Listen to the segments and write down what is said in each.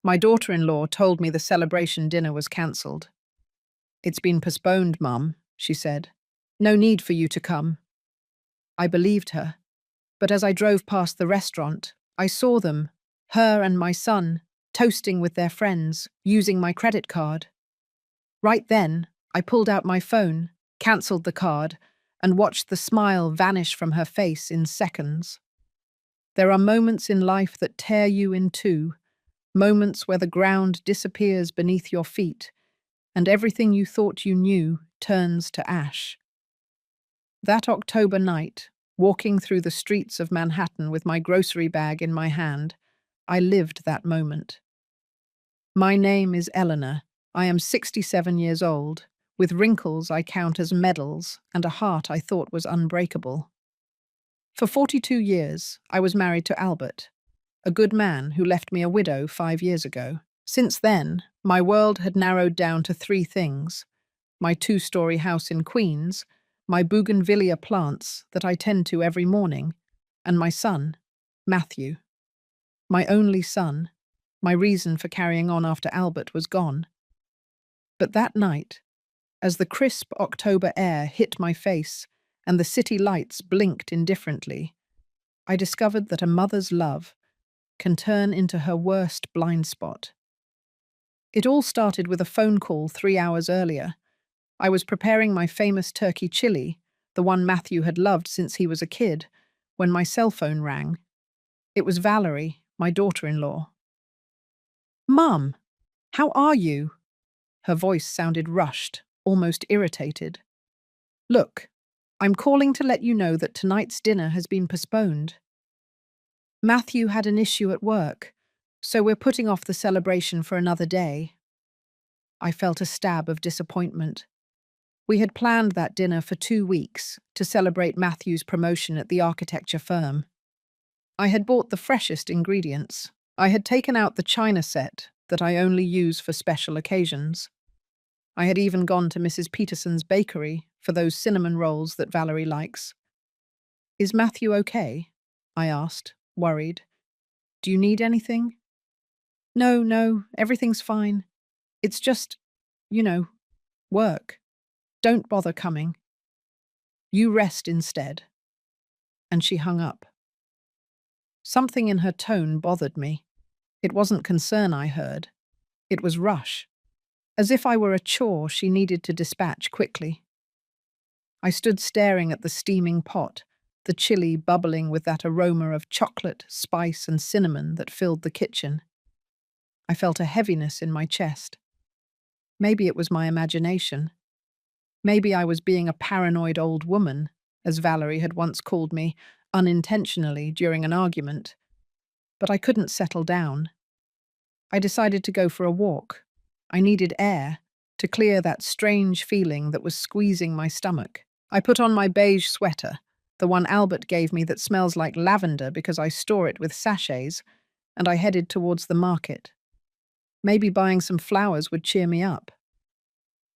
My daughter-in-law told me the celebration dinner was cancelled. "It's been postponed, Mum," she said. "No need for you to come." I believed her, but as I drove past the restaurant, I saw them, her and my son, toasting with their friends, using my credit card. Right then, I pulled out my phone, cancelled the card, and watched the smile vanish from her face in seconds. There are moments in life that tear you in two, moments where the ground disappears beneath your feet, and everything you thought you knew turns to ash. That October night, walking through the streets of Manhattan with my grocery bag in my hand, I lived that moment. My name is Eleanor. I am 67 years old, with wrinkles I count as medals and a heart I thought was unbreakable. For 42 years, I was married to Albert, a good man who left me a widow 5 years ago. Since then, my world had narrowed down to three things: my two-story house in Queens, my bougainvillea plants that I tend to every morning, and my son, Matthew. My only son, my reason for carrying on after Albert was gone. But that night, as the crisp October air hit my face and the city lights blinked indifferently, I discovered that a mother's love can turn into her worst blind spot. It all started with a phone call 3 hours earlier. I was preparing my famous turkey chili, the one Matthew had loved since he was a kid, when my cell phone rang. It was Valerie, my daughter-in-law. "Mum, how are you?" Her voice sounded rushed, almost irritated. "Look, I'm calling to let you know that tonight's dinner has been postponed. Matthew had an issue at work, so we're putting off the celebration for another day." I felt a stab of disappointment. We had planned that dinner for 2 weeks to celebrate Matthew's promotion at the architecture firm. I had bought the freshest ingredients. I had taken out the china set that I only use for special occasions. I had even gone to Mrs. Peterson's bakery for those cinnamon rolls that Valerie likes. "Is Matthew okay?" I asked, worried. "Do you need anything?" No, everything's fine. It's just, you know, work. Don't bother coming. You rest instead." And she hung up. Something in her tone bothered me. It wasn't concern I heard. It was rush, as if I were a chore she needed to dispatch quickly. I stood staring at the steaming pot, the chili bubbling with that aroma of chocolate, spice, and cinnamon that filled the kitchen. I felt a heaviness in my chest. Maybe it was my imagination. Maybe I was being a paranoid old woman, as Valerie had once called me, unintentionally during an argument. But I couldn't settle down. I decided to go for a walk. I needed air to clear that strange feeling that was squeezing my stomach. I put on my beige sweater, the one Albert gave me that smells like lavender because I store it with sachets, and I headed towards the market. Maybe buying some flowers would cheer me up.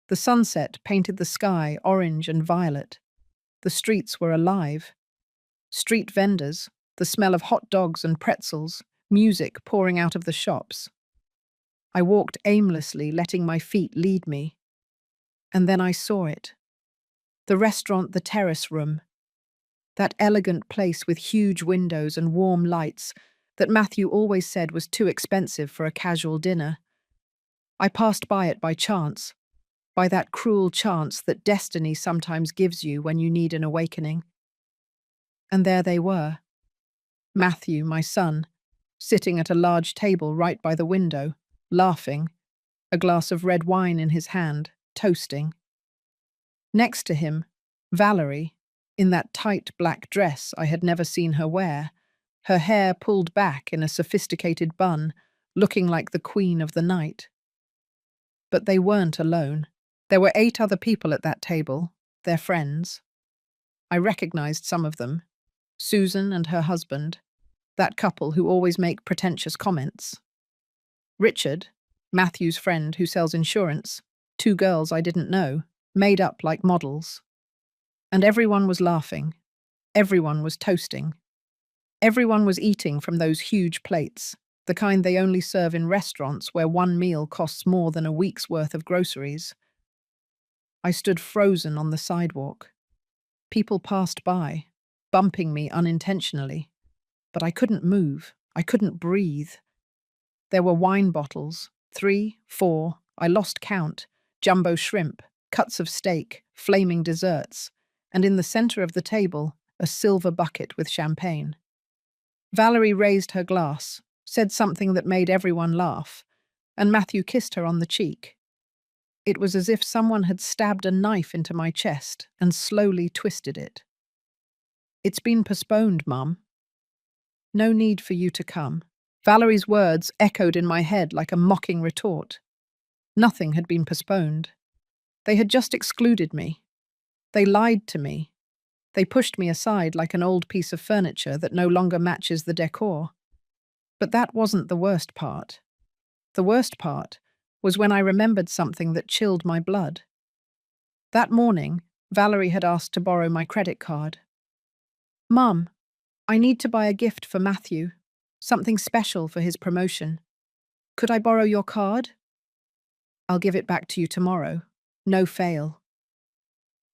The sunset painted the sky orange and violet. The streets were alive. Street vendors, the smell of hot dogs and pretzels, music pouring out of the shops. I walked aimlessly, letting my feet lead me. And then I saw it. The restaurant, the terrace room. That elegant place with huge windows and warm lights that Matthew always said was too expensive for a casual dinner. I passed by it by chance, by that cruel chance that destiny sometimes gives you when you need an awakening. And there they were. Matthew, my son, sitting at a large table right by the window, laughing, a glass of red wine in his hand, toasting. Next to him, Valerie, in that tight black dress I had never seen her wear, her hair pulled back in a sophisticated bun, looking like the queen of the night. But they weren't alone. There were 8 other people at that table, their friends. I recognized some of them. Susan and her husband, that couple who always make pretentious comments. Richard, Matthew's friend who sells insurance, 2 girls I didn't know, made up like models. And everyone was laughing. Everyone was toasting. Everyone was eating from those huge plates. the kind they only serve in restaurants where one meal costs more than a week's worth of groceries. I stood frozen on the sidewalk. People passed by, bumping me unintentionally, but I couldn't move. I couldn't breathe. There were wine bottles, 3, 4, I lost count, jumbo shrimp, cuts of steak, flaming desserts, and in the center of the table, a silver bucket with champagne. Valerie raised her glass, said something that made everyone laugh, and Matthew kissed her on the cheek. It was as if someone had stabbed a knife into my chest and slowly twisted it. "It's been postponed, Mum. No need for you to come." Valerie's words echoed in my head like a mocking retort. Nothing had been postponed. They had just excluded me. They lied to me. They pushed me aside like an old piece of furniture that no longer matches the decor. But that wasn't the worst part. The worst part was when I remembered something that chilled my blood. That morning, Valerie had asked to borrow my credit card. "Mum, I need to buy a gift for Matthew, something special for his promotion. Could I borrow your card? I'll give it back to you tomorrow. No fail."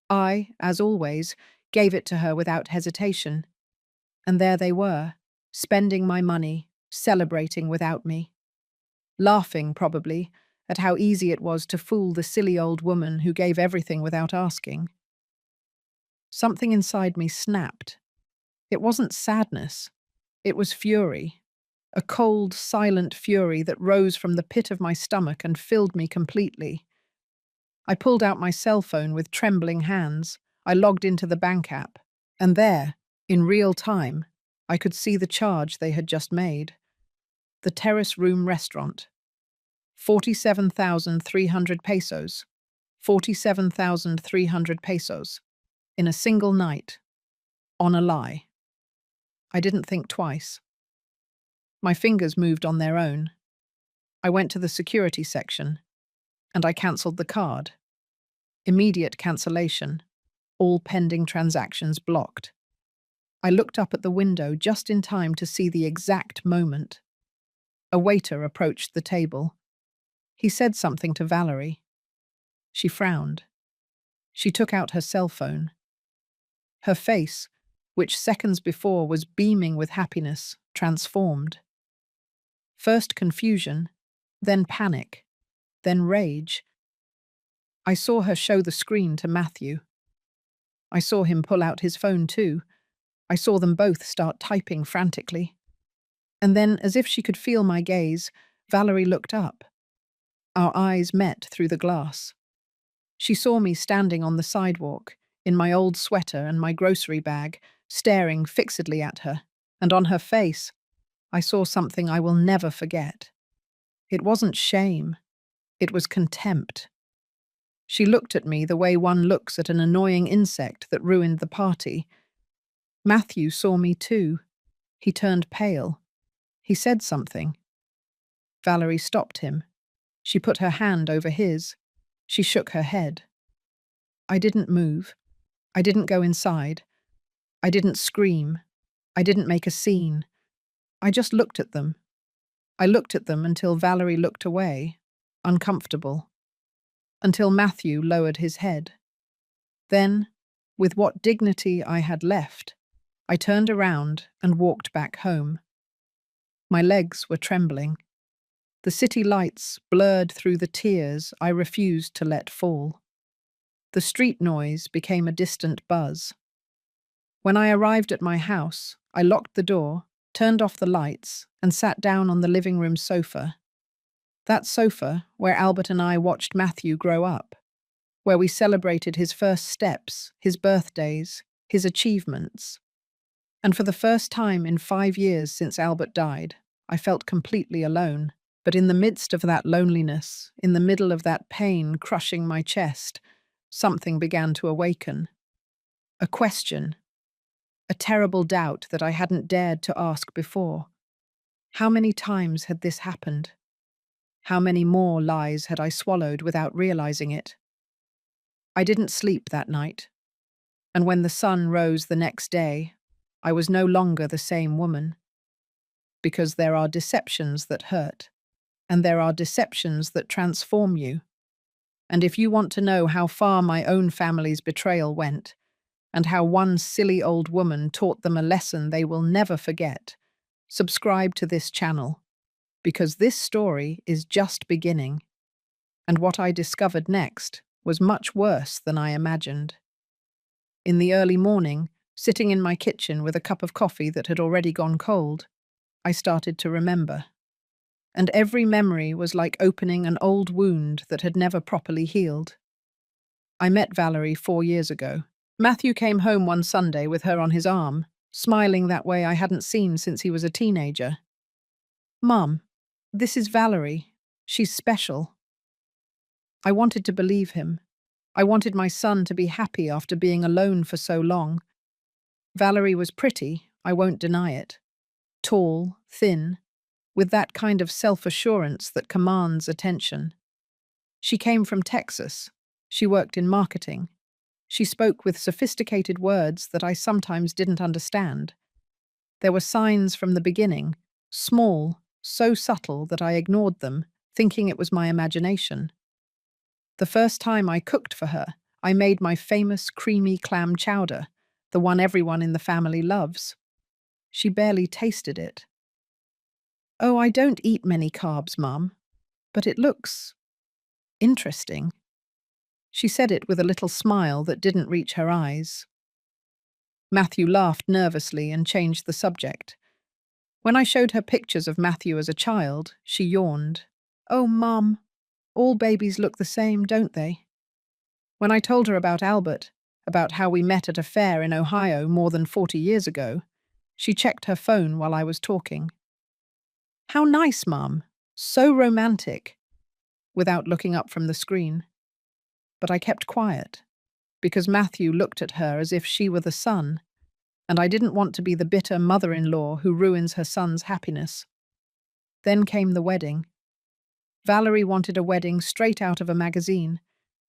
I, as always, gave it to her without hesitation. And there they were, spending my money, celebrating without me. Laughing, probably, at how easy it was to fool the silly old woman who gave everything without asking. Something inside me snapped. It wasn't sadness. It was fury. A cold, silent fury that rose from the pit of my stomach and filled me completely. I pulled out my cell phone with trembling hands. I logged into the bank app. And there, in real time, I could see the charge they had just made. The Terrace Room Restaurant. 47,300 pesos. 47,300 pesos. In a single night. On a lie. I didn't think twice. My fingers moved on their own. I went to the security section, and I cancelled the card. Immediate cancellation. All pending transactions blocked. I looked up at the window just in time to see the exact moment. A waiter approached the table. He said something to Valerie. She frowned. She took out her cell phone. Her face, which seconds before was beaming with happiness, transformed. First confusion, then panic, then rage. I saw her show the screen to Matthew. I saw him pull out his phone too. I saw them both start typing frantically. And then, as if she could feel my gaze, Valerie looked up. Our eyes met through the glass. She saw me standing on the sidewalk, in my old sweater and my grocery bag, staring fixedly at her, and on her face, I saw something I will never forget. It wasn't shame. It was contempt. She looked at me the way one looks at an annoying insect that ruined the party. Matthew saw me too. He turned pale. He said something. Valerie stopped him. She put her hand over his. She shook her head. I didn't move. I didn't go inside. I didn't scream. I didn't make a scene. I just looked at them. I looked at them until Valerie looked away, uncomfortable. Until Matthew lowered his head. Then, with what dignity I had left, I turned around and walked back home. My legs were trembling. The city lights blurred through the tears I refused to let fall. The street noise became a distant buzz. When I arrived at my house, I locked the door, turned off the lights, and sat down on the living room sofa. That sofa where Albert and I watched Matthew grow up, where we celebrated his first steps, his birthdays, his achievements. And for the first time in 5 years since Albert died, I felt completely alone. But in the midst of that loneliness, in the middle of that pain crushing my chest, something began to awaken. A question. A terrible doubt that I hadn't dared to ask before. How many times had this happened? How many more lies had I swallowed without realizing it? I didn't sleep that night. And when the sun rose the next day, I was no longer the same woman. because there are deceptions that hurt, and there are deceptions that transform you. And if you want to know how far my own family's betrayal went, and how one silly old woman taught them a lesson they will never forget, subscribe to this channel, because this story is just beginning, and what I discovered next was much worse than I imagined. In the early morning, sitting in my kitchen with a cup of coffee that had already gone cold, I started to remember. And every memory was like opening an old wound that had never properly healed. I met Valerie 4 years ago. Matthew came home one Sunday with her on his arm, smiling that way I hadn't seen since he was a teenager. "Mum, this is Valerie. She's special." I wanted to believe him. I wanted my son to be happy after being alone for so long. Valerie was pretty, I won't deny it. Tall, thin, with that kind of self-assurance that commands attention. She came from Texas. She worked in marketing. She spoke with sophisticated words that I sometimes didn't understand. There were signs from the beginning, small, so subtle that I ignored them, thinking it was my imagination. The first time I cooked for her, I made my famous creamy clam chowder, the one everyone in the family loves. She barely tasted it. "Oh, I don't eat many carbs, Mum, but it looks interesting." She said it with a little smile that didn't reach her eyes. Matthew laughed nervously and changed the subject. When I showed her pictures of Matthew as a child, she yawned. "Oh, Mum, all babies look the same, don't they?" When I told her about Albert, about how we met at a fair in Ohio more than 40 years ago, she checked her phone while I was talking. "How nice, Mum. So romantic," without looking up from the screen. But I kept quiet, because Matthew looked at her as if she were the sun, and I didn't want to be the bitter mother-in-law who ruins her son's happiness. Then came the wedding. Valerie wanted a wedding straight out of a magazine.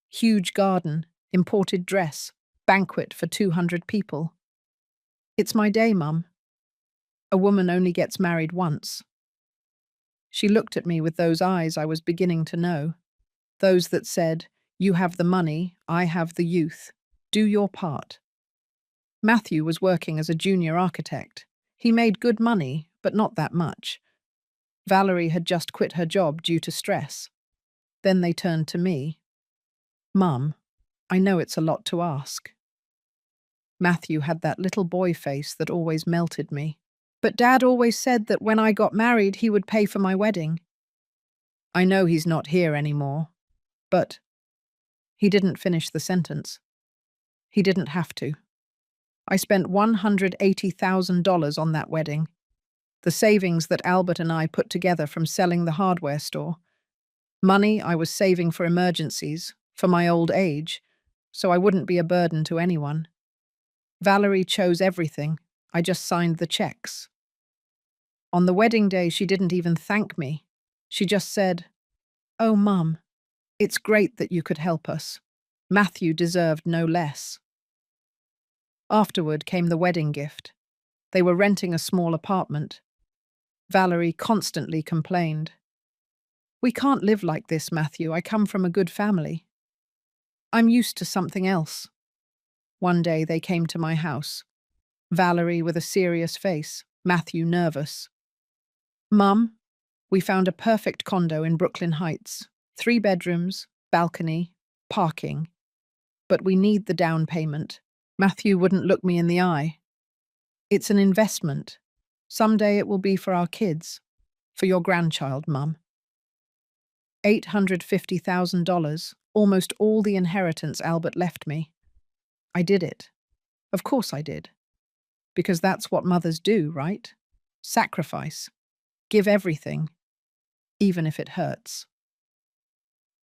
Huge garden, imported dress, banquet for 200 people. "It's my day, Mum. A woman only gets married once." She looked at me with those eyes I was beginning to know. Those that said, "You have the money, I have the youth. Do your part." Matthew was working as a junior architect. He made good money, but not that much. Valerie had just quit her job due to stress. Then they turned to me. "Mum, I know it's a lot to ask." Matthew had that little boy face that always melted me. "But Dad always said that when I got married, he would pay for my wedding." "I know he's not here anymore, but—" He didn't finish the sentence. He didn't have to. I spent $180,000 on that wedding. The savings that Albert and I put together from selling the hardware store. Money I was saving for emergencies, for my old age, so I wouldn't be a burden to anyone. Valerie chose everything. I just signed the checks. On the wedding day, she didn't even thank me. She just said, "Oh, Mum, it's great that you could help us. Matthew deserved no less." Afterward came the wedding gift. They were renting a small apartment. Valerie constantly complained. "We can't live like this, Matthew. I come from a good family. I'm used to something else." One day they came to my house. Valerie with a serious face, Matthew nervous. "Mum, we found a perfect condo in Brooklyn Heights. 3 bedrooms, balcony, parking. But we need the down payment." Matthew wouldn't look me in the eye. "It's an investment. Someday it will be for our kids. For your grandchild, Mum." $850,000, almost all the inheritance Albert left me. I did it. Of course I did. Because that's what mothers do, right? Sacrifice. Give everything. Even if it hurts.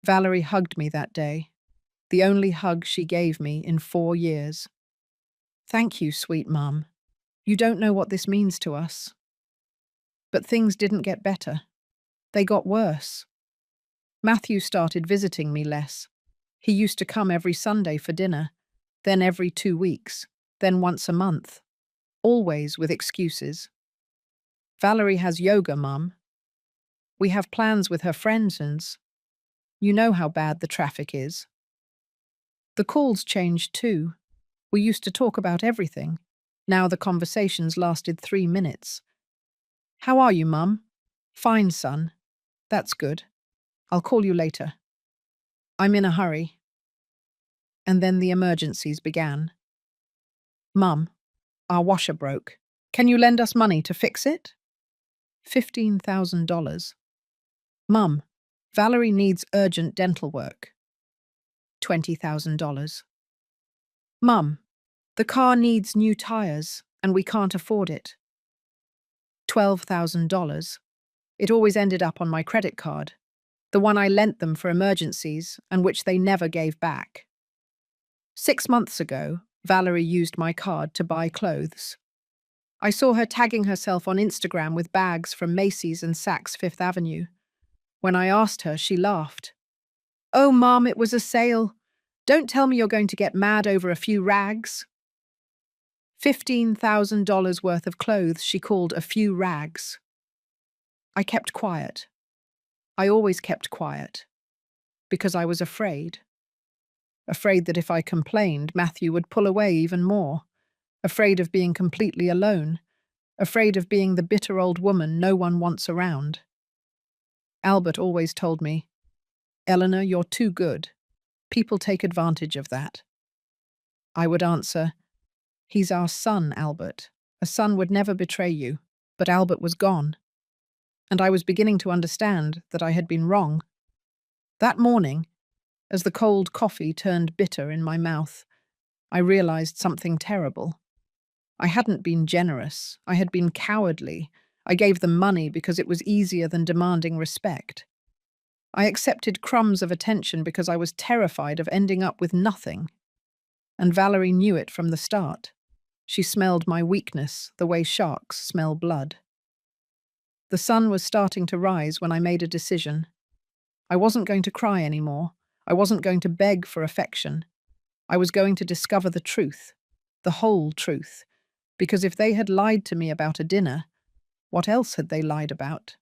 Valerie hugged me that day. The only hug she gave me in 4 years. "Thank you, sweet Mum. You don't know what this means to us." But things didn't get better. They got worse. Matthew started visiting me less. He used to come every Sunday for dinner, then every 2 weeks, then once a month. Always with excuses. Valerie has yoga, Mum. We have plans with her friends and you know how bad the traffic is. The calls changed too. We used to talk about everything. Now the conversations lasted 3 minutes. How are you, Mum? Fine, son. That's good. I'll call you later. I'm in a hurry. And then the emergencies began. Mum, our washer broke. Can you lend us money to fix it? $15,000. Mum, Valerie needs urgent dental work. $20,000. Mum, the car needs new tires and we can't afford it. $12,000. It always ended up on my credit card, the one I lent them for emergencies and which they never gave back. 6 months ago, Valerie used my card to buy clothes. I saw her tagging herself on Instagram with bags from Macy's and Saks Fifth Avenue. When I asked her, she laughed. Oh, Mom, it was a sale. Don't tell me you're going to get mad over a few rags. $15,000 worth of clothes she called a few rags. I kept quiet. I always kept quiet. Because I was afraid. Afraid that if I complained, Matthew would pull away even more. Afraid of being completely alone. Afraid of being the bitter old woman no one wants around. Albert always told me, Eleanor, you're too good. People take advantage of that. I would answer, he's our son, Albert. A son would never betray you. But Albert was gone. And I was beginning to understand that I had been wrong. That morning, as the cold coffee turned bitter in my mouth, I realized something terrible. I hadn't been generous. I had been cowardly. I gave them money because it was easier than demanding respect. I accepted crumbs of attention because I was terrified of ending up with nothing. And Valerie knew it from the start. She smelled my weakness the way sharks smell blood. The sun was starting to rise when I made a decision. I wasn't going to cry anymore. I wasn't going to beg for affection. I was going to discover the truth, the whole truth, because if they had lied to me about a dinner, what else had they lied about?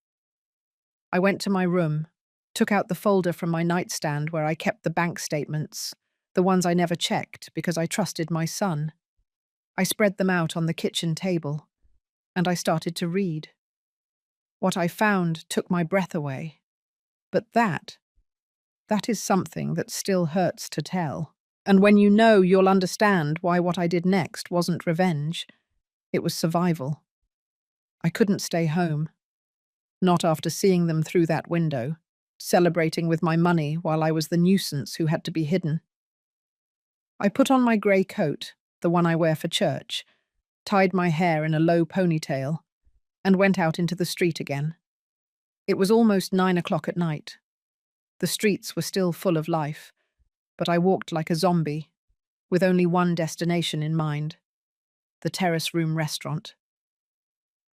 I went to my room, took out the folder from my nightstand where I kept the bank statements, the ones I never checked because I trusted my son. I spread them out on the kitchen table, and I started to read. What I found took my breath away. But that is something that still hurts to tell. And when you know, you'll understand why what I did next wasn't revenge. It was survival. I couldn't stay home. Not after seeing them through that window, celebrating with my money while I was the nuisance who had to be hidden. I put on my grey coat, the one I wear for church, tied my hair in a low ponytail, and went out into the street again. It was almost 9 o'clock at night. The streets were still full of life, but I walked like a zombie, with only one destination in mind: the terrace room restaurant.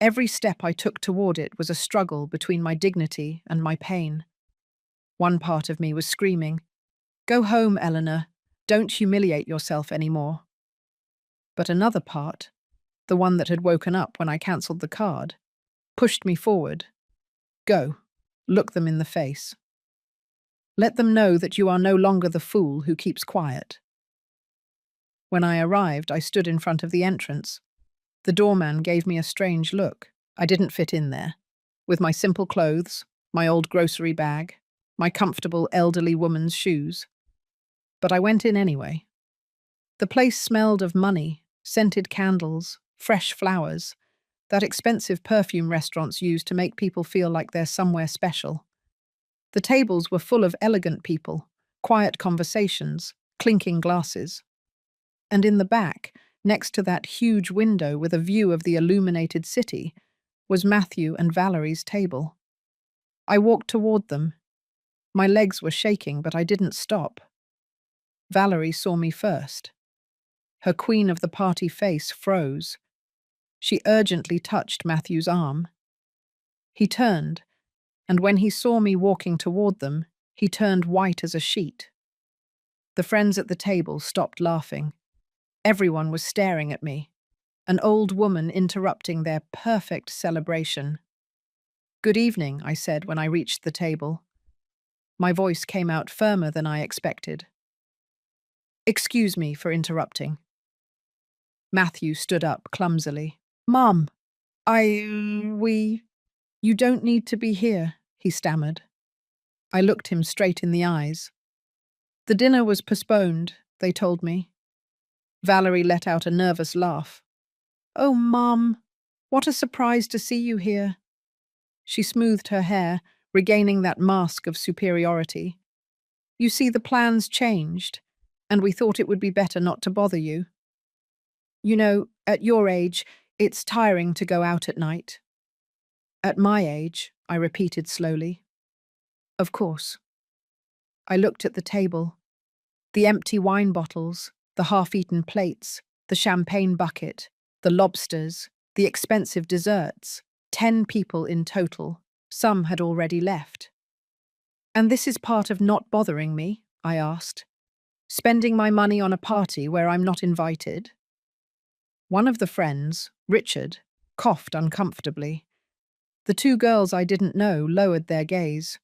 Every step I took toward it was a struggle between my dignity and my pain. One part of me was screaming, "Go home, Eleanor. Don't humiliate yourself anymore." But another part, the one that had woken up when I cancelled the card, pushed me forward. Go. Look them in the face. Let them know that you are no longer the fool who keeps quiet. When I arrived, I stood in front of the entrance. The doorman gave me a strange look. I didn't fit in there. With my simple clothes, my old grocery bag, my comfortable elderly woman's shoes. But I went in anyway. The place smelled of money, scented candles, fresh flowers, that expensive perfume restaurants use to make people feel like they're somewhere special. The tables were full of elegant people, quiet conversations, clinking glasses. And in the back, next to that huge window with a view of the illuminated city, was Matthew and Valerie's table. I walked toward them. My legs were shaking, but I didn't stop. Valerie saw me first. Her queen of the party face froze. She urgently touched Matthew's arm. He turned, and when he saw me walking toward them, he turned white as a sheet. The friends at the table stopped laughing. Everyone was staring at me. an old woman interrupting their perfect celebration. "Good evening," I said when I reached the table. My voice came out firmer than I expected. "Excuse me for interrupting." Matthew stood up clumsily. "Mom, we... You don't need to be here," he stammered. I looked him straight in the eyes. "The dinner was postponed," they told me. Valerie let out a nervous laugh. "Oh, Mom, what a surprise to see you here." She smoothed her hair, regaining that mask of superiority. "You see, the plans changed, and we thought it would be better not to bother you. You know, at your age, it's tiring to go out at night." "At my age," I repeated slowly. "Of course." I looked at the table. The empty wine bottles, the half-eaten plates, the champagne bucket, the lobsters, the expensive desserts. 10 people in total. Some had already left. "And this is part of not bothering me?" I asked. "Spending my money on a party where I'm not invited?" One of the friends, Richard, coughed uncomfortably. The 2 girls I didn't know lowered their gaze.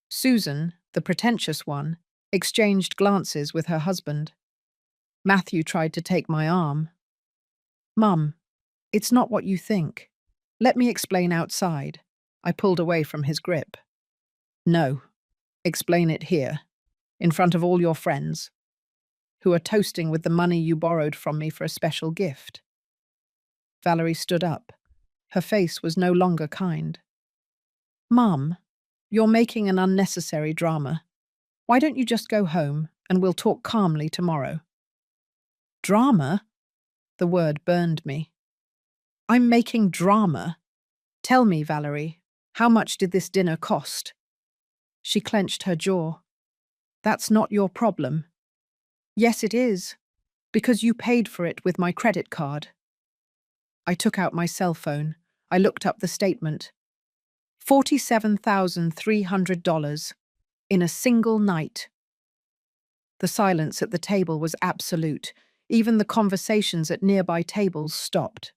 Susan, the pretentious one, exchanged glances with her husband. Matthew tried to take my arm. "Mum, it's not what you think. Let me explain outside." I pulled away from his grip. "No, explain it here, in front of all your friends, who are toasting with the money you borrowed from me for a special gift." Valerie stood up. Her face was no longer kind. "Mum, you're making an unnecessary drama. Why don't you just go home and we'll talk calmly tomorrow?" "Drama?" The word burned me. "I'm making drama? Tell me, Valerie, how much did this dinner cost?" She clenched her jaw. "That's not your problem." "Yes, it is, because you paid for it with my credit card." I took out my cell phone. I looked up the statement. $47,300 in a single night. The silence at the table was absolute. Even the conversations at nearby tables stopped.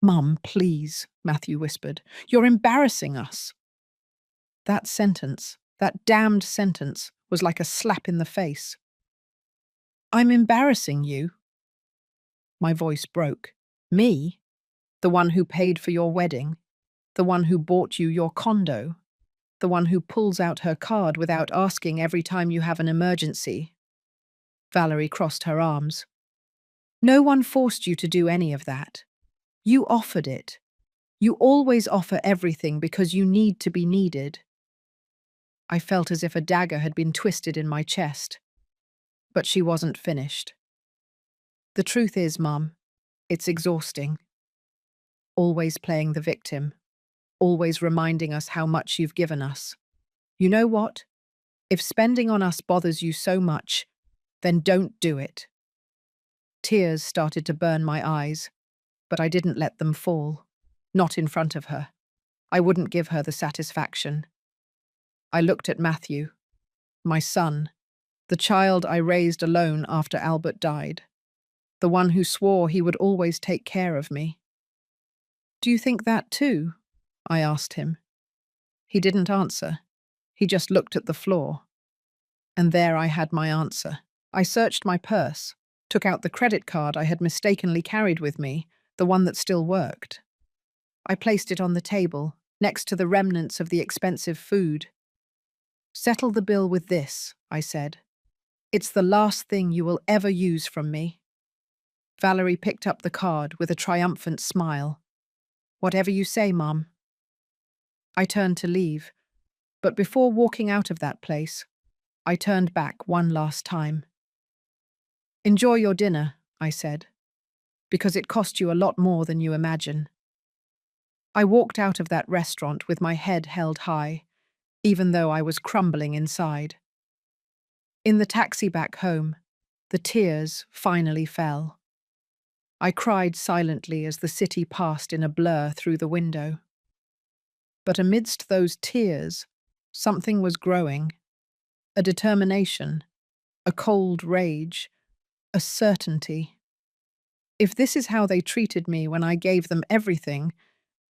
"Mum, please," Matthew whispered. "You're embarrassing us." That sentence, that damned sentence, was like a slap in the face. "I'm embarrassing you?" My voice broke. "Me? The one who paid for your wedding? The one who bought you your condo? The one who pulls out her card without asking every time you have an emergency?" Valerie crossed her arms. "No one forced you to do any of that. You offered it. You always offer everything because you need to be needed." I felt as if a dagger had been twisted in my chest. But she wasn't finished. "The truth is, Mum, it's exhausting. Always playing the victim. Always reminding us how much you've given us. You know what? If spending on us bothers you so much, then don't do it." Tears started to burn my eyes, but I didn't let them fall. Not in front of her. I wouldn't give her the satisfaction. I looked at Matthew, my son, the child I raised alone after Albert died, the one who swore he would always take care of me. "Do you think that too?" I asked him. He didn't answer. He just looked at the floor. And there I had my answer. I searched my purse, took out the credit card I had mistakenly carried with me, the one that still worked. I placed it on the table, next to the remnants of the expensive food. "Settle the bill with this," I said. "It's the last thing you will ever use from me." Valerie picked up the card with a triumphant smile. "Whatever you say, Mum." I turned to leave, but before walking out of that place, I turned back one last time. "Enjoy your dinner," I said, "because it cost you a lot more than you imagine." I walked out of that restaurant with my head held high, even though I was crumbling inside. In the taxi back home, the tears finally fell. I cried silently as the city passed in a blur through the window. But amidst those tears, something was growing. A determination, a cold rage, a certainty. If this is how they treated me when I gave them everything,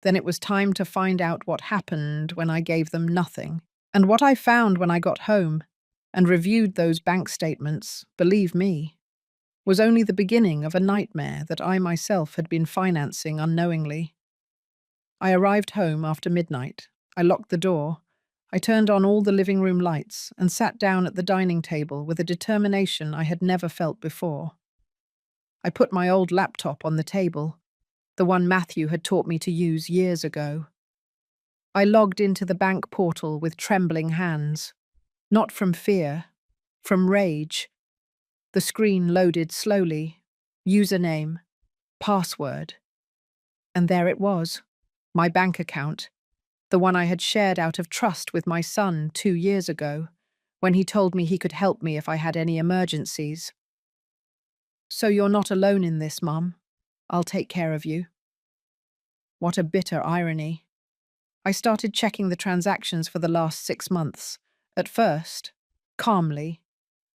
then it was time to find out what happened when I gave them nothing. And what I found when I got home and reviewed those bank statements, believe me, was only the beginning of a nightmare that I myself had been financing unknowingly. I arrived home after midnight. I locked the door. I turned on all the living room lights and sat down at the dining table with a determination I had never felt before. I put my old laptop on the table, the one Matthew had taught me to use years ago. I logged into the bank portal with trembling hands, not from fear, from rage. The screen loaded slowly. Username, password. And there it was, my bank account, the one I had shared out of trust with my son 2 years ago, when he told me he could help me if I had any emergencies. So you're not alone in this, Mum. I'll take care of you. What a bitter irony. I started checking the transactions for the last 6 months, at first, calmly,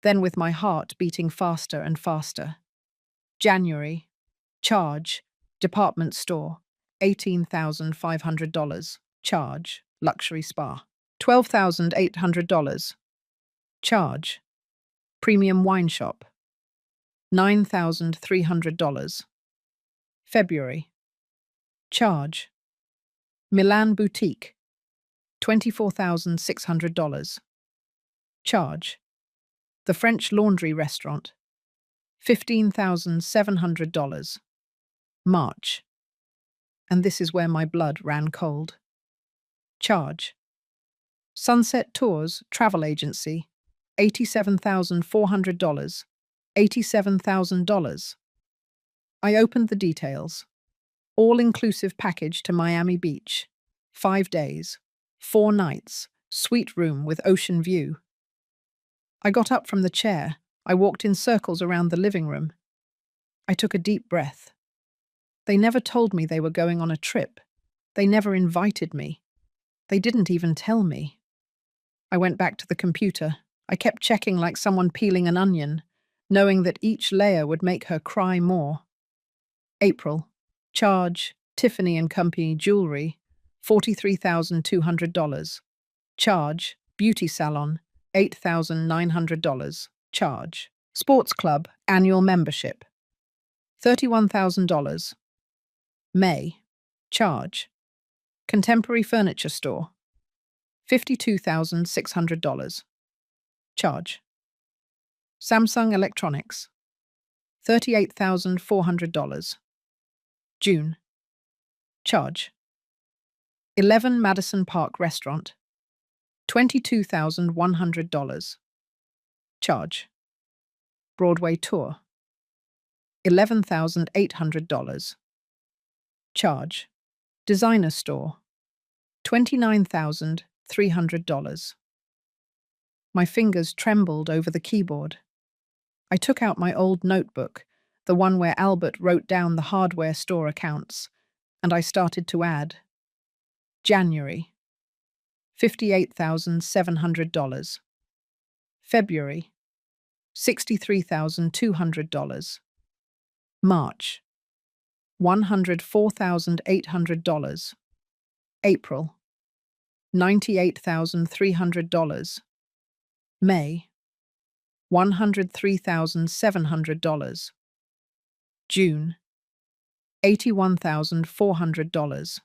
then with my heart beating faster and faster. January, charge, department store, $18,500, charge, luxury spa. $12,800, charge, premium wine shop. $9,300. February, charge, Milan boutique, $24,600. Charge, the French laundry restaurant, $15,700. March, and this is where my blood ran cold. Charge, Sunset Tours travel agency, $87,400. $87,000. I opened the details. All-inclusive package to Miami Beach. 5 days, 4 nights, suite room with ocean view. I got up from the chair. I walked in circles around the living room. I took a deep breath. They never told me they were going on a trip. They never invited me. They didn't even tell me. I went back to the computer. I kept checking like someone peeling an onion, knowing that each layer would make her cry more. April, charge, Tiffany & Company jewelry, $43,200. Charge, beauty salon, $8,900. Charge, sports club, annual membership, $31,000. May, charge, contemporary furniture store, $52,600. Charge, Samsung Electronics, $38,400. June, charge, 11 Madison Park Restaurant, $22,100. Charge, Broadway tour, $11,800. Charge, designer store, $29,300. My fingers trembled over the keyboard. I took out my old notebook, the one where Albert wrote down the hardware store accounts, and I started to add. January, $58,700. February, $63,200. March, $104,800. April, $98,300. May, $103,700. June, $81,400.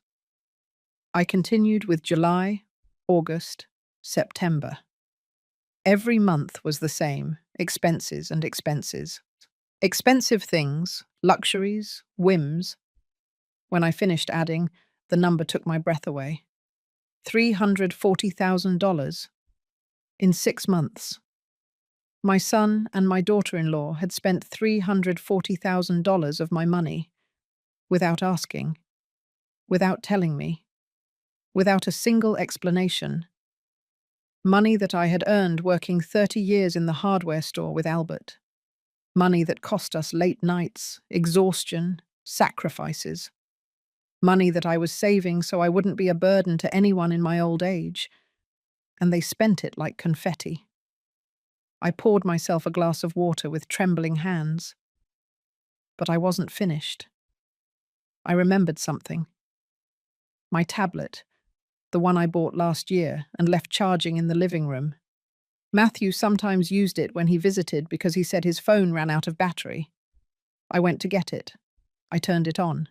I continued with July, August, September. Every month was the same, expenses and expenses. Expensive things, luxuries, whims. When I finished adding, the number took my breath away. $340,000 in 6 months. My son and my daughter-in-law had spent $340,000 of my money, without asking, without telling me, without a single explanation. Money that I had earned working 30 years in the hardware store with Albert. Money that cost us late nights, exhaustion, sacrifices. Money that I was saving so I wouldn't be a burden to anyone in my old age. And they spent it like confetti. I poured myself a glass of water with trembling hands. But I wasn't finished. I remembered something. My tablet, the one I bought last year and left charging in the living room. Matthew sometimes used it when he visited because he said his phone ran out of battery. I went to get it. I turned it on.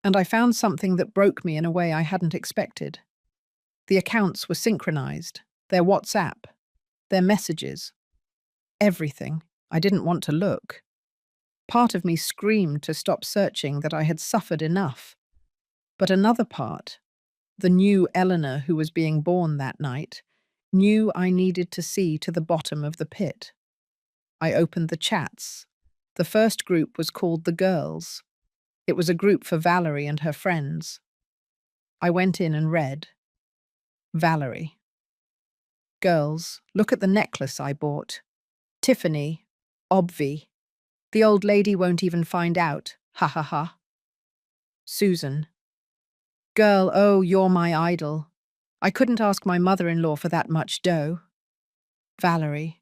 And I found something that broke me in a way I hadn't expected. The accounts were synchronized, their WhatsApp, their messages, everything. I didn't want to look. Part of me screamed to stop searching that I had suffered enough. But another part, the new Eleanor who was being born that night, knew I needed to see to the bottom of the pit. I opened the chats. The first group was called The Girls. It was a group for Valerie and her friends. I went in and read. Valerie. Girls, look at the necklace I bought. Tiffany. Obvi. The old lady won't even find out. Ha ha ha. Susan. Girl, oh, you're my idol. I couldn't ask my mother-in-law for that much dough. Valerie.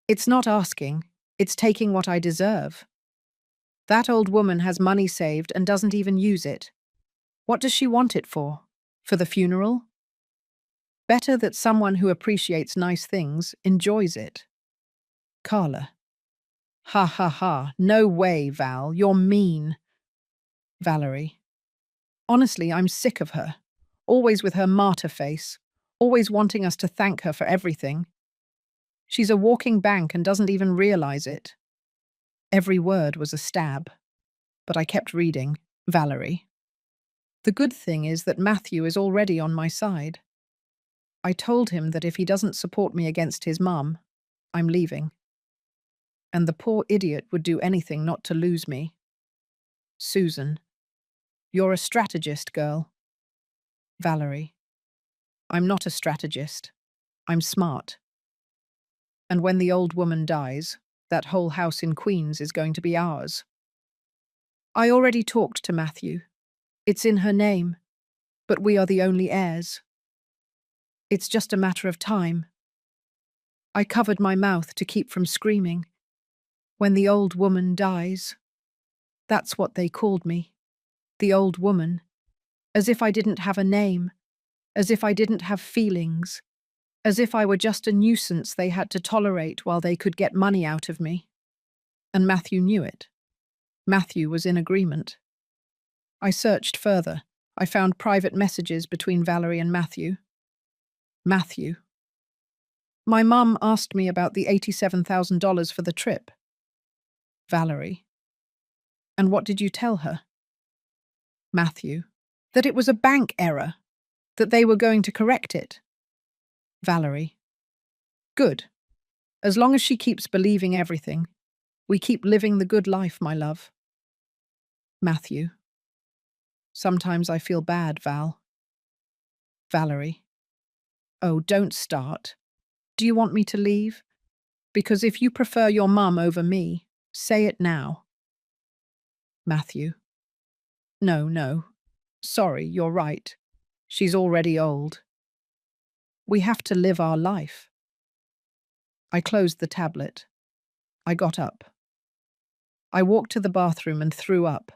It's not asking, it's taking what I deserve. That old woman has money saved and doesn't even use it. What does she want it for? For the funeral? Better that someone who appreciates nice things enjoys it. Carla. Ha ha ha, no way, Val, you're mean. Valerie. Honestly, I'm sick of her. Always with her martyr face, always wanting us to thank her for everything. She's a walking bank and doesn't even realize it. Every word was a stab. But I kept reading. Valerie. The good thing is that Matthew is already on my side. I told him that if he doesn't support me against his mum, I'm leaving. And the poor idiot would do anything not to lose me. Susan. You're a strategist, girl. Valerie. I'm not a strategist. I'm smart. And when the old woman dies, that whole house in Queens is going to be ours. I already talked to Matthew. It's in her name, but we are the only heirs. It's just a matter of time. I covered my mouth to keep from screaming. When the old woman dies, that's what they called me. The old woman. As if I didn't have a name. As if I didn't have feelings. As if I were just a nuisance they had to tolerate while they could get money out of me. And Matthew knew it. Matthew was in agreement. I searched further. I found private messages between Valerie and Matthew. Matthew. My mum asked me about the $87,000 for the trip. Valerie. And what did you tell her? Matthew. That it was a bank error. That they were going to correct it. Valerie. Good. As long as she keeps believing everything, we keep living the good life, my love. Matthew. Sometimes I feel bad, Val. Valerie. Oh, don't start. Do you want me to leave? Because if you prefer your mum over me, say it now. Matthew. No. Sorry, you're right. She's already old. We have to live our life. I closed the tablet. I got up. I walked to the bathroom and threw up,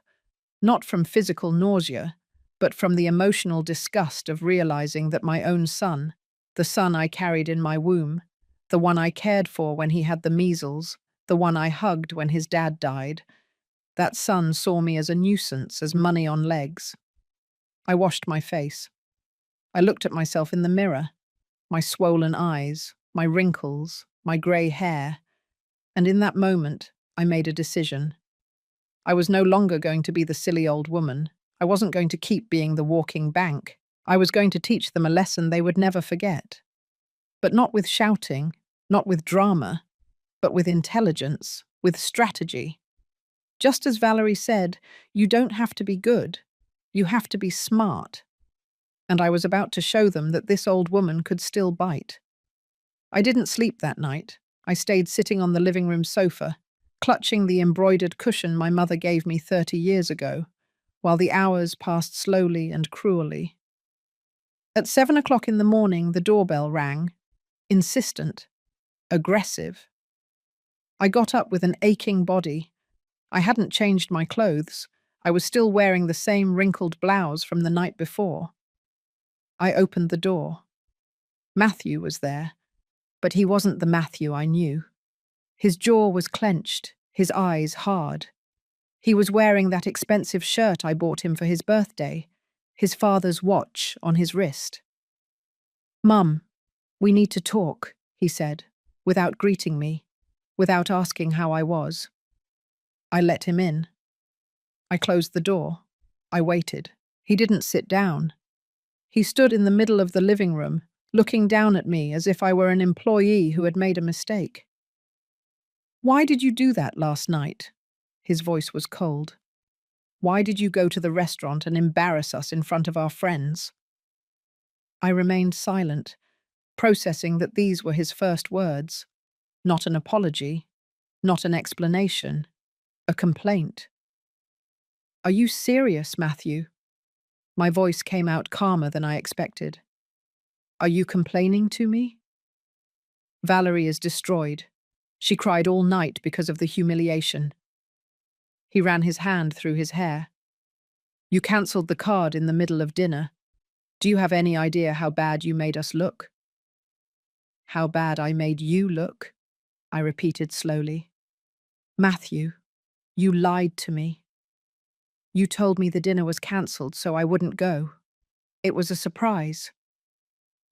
not from physical nausea, but from the emotional disgust of realizing that my own son, the son I carried in my womb, the one I cared for when he had the measles, the one I hugged when his dad died, that son saw me as a nuisance, as money on legs. I washed my face. I looked at myself in the mirror, my swollen eyes, my wrinkles, my grey hair, and in that moment, I made a decision. I was no longer going to be the silly old woman. I wasn't going to keep being the walking bank. I was going to teach them a lesson they would never forget. But not with shouting, not with drama, but with intelligence, with strategy. Just as Valerie said, you don't have to be good. You have to be smart. And I was about to show them that this old woman could still bite. I didn't sleep that night. I stayed sitting on the living room sofa, clutching the embroidered cushion my mother gave me 30 years ago, while the hours passed slowly and cruelly. At 7 o'clock in the morning, the doorbell rang, insistent, aggressive. I got up with an aching body. I hadn't changed my clothes. I was still wearing the same wrinkled blouse from the night before. I opened the door. Matthew was there, but he wasn't the Matthew I knew. His jaw was clenched, his eyes hard. He was wearing that expensive shirt I bought him for his birthday, his father's watch on his wrist. "Mum, we need to talk," he said, without greeting me, without asking how I was. I let him in. I closed the door. I waited. He didn't sit down. He stood in the middle of the living room, looking down at me as if I were an employee who had made a mistake. "Why did you do that last night?" His voice was cold. "Why did you go to the restaurant and embarrass us in front of our friends?" I remained silent, processing that these were his first words. Not an apology, not an explanation, a complaint. "Are you serious, Matthew?" My voice came out calmer than I expected. "Are you complaining to me?" "Valerie is destroyed. She cried all night because of the humiliation." He ran his hand through his hair. "You cancelled the card in the middle of dinner. Do you have any idea how bad you made us look?" "How bad I made you look?" I repeated slowly. "Matthew, you lied to me. You told me the dinner was cancelled so I wouldn't go. It was a surprise.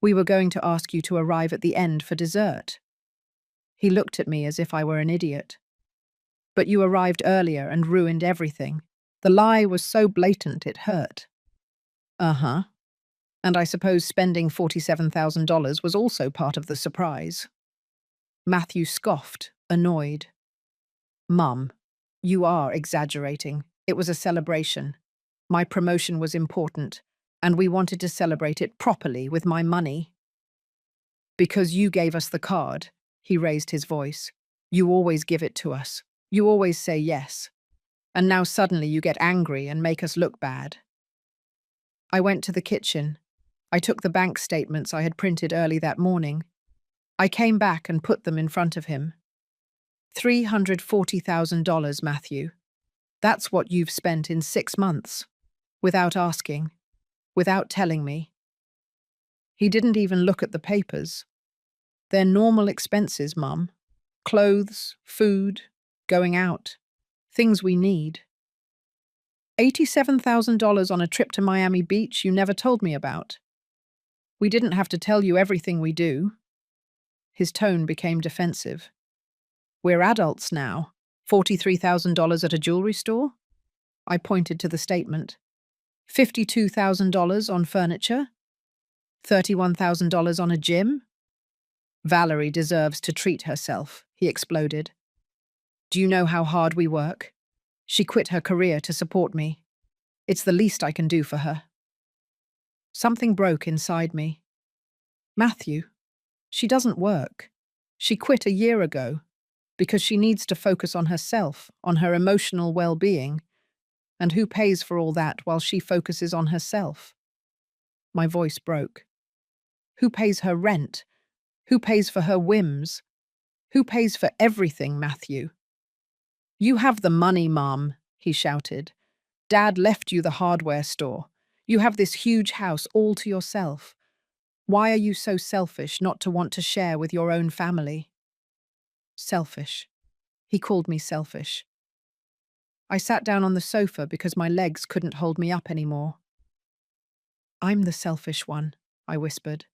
We were going to ask you to arrive at the end for dessert." He looked at me as if I were an idiot. "But you arrived earlier and ruined everything. The lie was so blatant it hurt." "Uh-huh. And I suppose spending $47,000 was also part of the surprise." Matthew scoffed, annoyed. "Mum, you are exaggerating. It was a celebration. My promotion was important, and we wanted to celebrate it properly with my money." "Because you gave us the card," he raised his voice. "You always give it to us. You always say yes. And now suddenly you get angry and make us look bad." I went to the kitchen. I took the bank statements I had printed early that morning. I came back and put them in front of him. $340,000, Matthew. That's what you've spent in 6 months. Without asking. Without telling me. He didn't even look at the papers. "They're normal expenses, Mum. Clothes, food, going out. Things we need." $87,000 on a trip to Miami Beach you never told me about. We didn't have to tell you everything we do." His tone became defensive. "We're adults now. $43,000 at a jewelry store?" I pointed to the statement. $52,000 on furniture? $31,000 on a gym? "Valerie deserves to treat herself," he exploded. "Do you know how hard we work? She quit her career to support me. It's the least I can do for her." Something broke inside me. "Matthew, she doesn't work. She quit a year ago because she needs to focus on herself, on her emotional well-being. And who pays for all that while she focuses on herself?" My voice broke. "Who pays her rent? Who pays for her whims? Who pays for everything, Matthew?" "You have the money, Mom," he shouted. "Dad left you the hardware store. You have this huge house all to yourself. Why are you so selfish not to want to share with your own family?" Selfish. He called me selfish. I sat down on the sofa because my legs couldn't hold me up anymore. "I'm the selfish one," I whispered.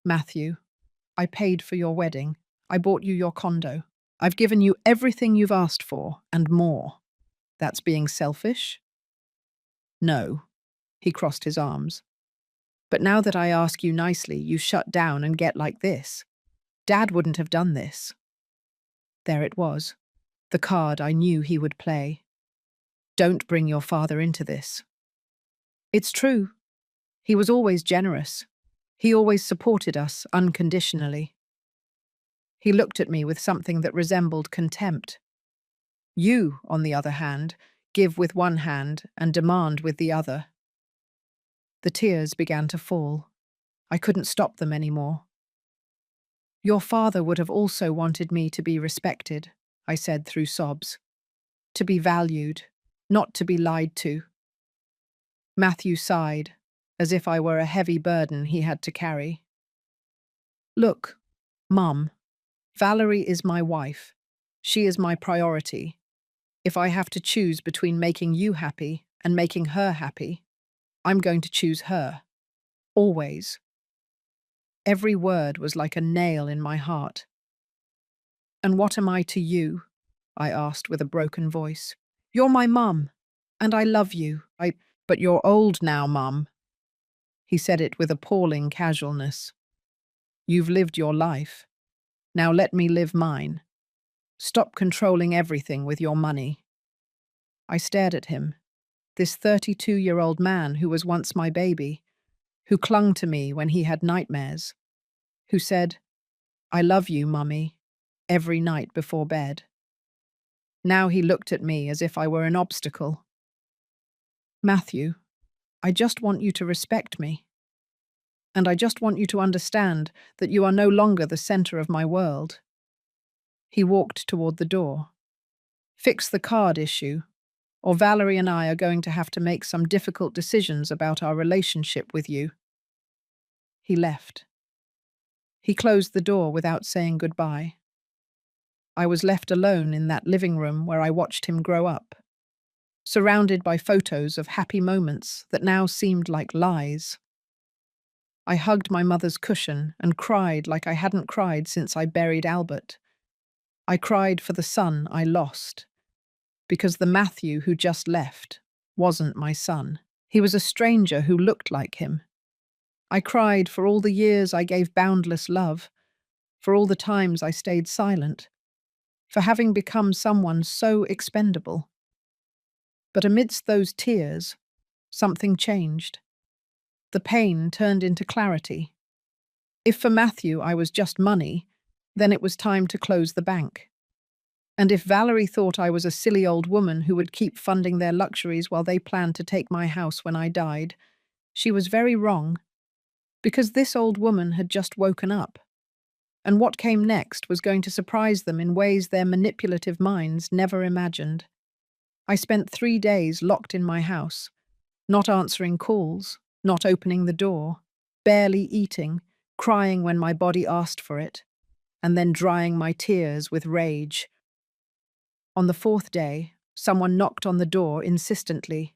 "Matthew, I paid for your wedding. I bought you your condo. I've given you everything you've asked for, and more. That's being selfish?" "No." He crossed his arms. "But now that I ask you nicely, you shut down and get like this. Dad wouldn't have done this." There it was, the card I knew he would play. "Don't bring your father into this." It's true. He was always generous. He always supported us unconditionally. He looked at me with something that resembled contempt. "You, on the other hand, give with one hand and demand with the other." The tears began to fall. I couldn't stop them anymore. "Your father would have also wanted me to be respected," I said through sobs. To be valued, not to be lied to. Matthew sighed, as if I were a heavy burden he had to carry. Look, Mum, Valerie is my wife. She is my priority. If I have to choose between making you happy and making her happy, I'm going to choose her. Always. Every word was like a nail in my heart. And what am I to you? I asked with a broken voice. You're my mum, and I love you. But you're old now, Mum. He said it with appalling casualness. You've lived your life. Now let me live mine. Stop controlling everything with your money. I stared at him, this 32-year-old man who was once my baby, who clung to me when he had nightmares, who said, I love you, Mummy, every night before bed. Now he looked at me as if I were an obstacle. Matthew, I just want you to respect me. And I just want you to understand that you are no longer the center of my world. He walked toward the door. Fix the card issue, or Valerie and I are going to have to make some difficult decisions about our relationship with you. He left. He closed the door without saying goodbye. I was left alone in that living room where I watched him grow up, surrounded by photos of happy moments that now seemed like lies. I hugged my mother's cushion and cried like I hadn't cried since I buried Albert. I cried for the son I lost, because the Matthew who just left wasn't my son. He was a stranger who looked like him. I cried for all the years I gave boundless love, for all the times I stayed silent, for having become someone so expendable. But amidst those tears, something changed. The pain turned into clarity. If for Matthew I was just money, then it was time to close the bank. And if Valerie thought I was a silly old woman who would keep funding their luxuries while they planned to take my house when I died, she was very wrong, because this old woman had just woken up. And what came next was going to surprise them in ways their manipulative minds never imagined. I spent 3 days locked in my house, not answering calls, not opening the door, barely eating, crying when my body asked for it, and then drying my tears with rage. On the 4th day, someone knocked on the door insistently.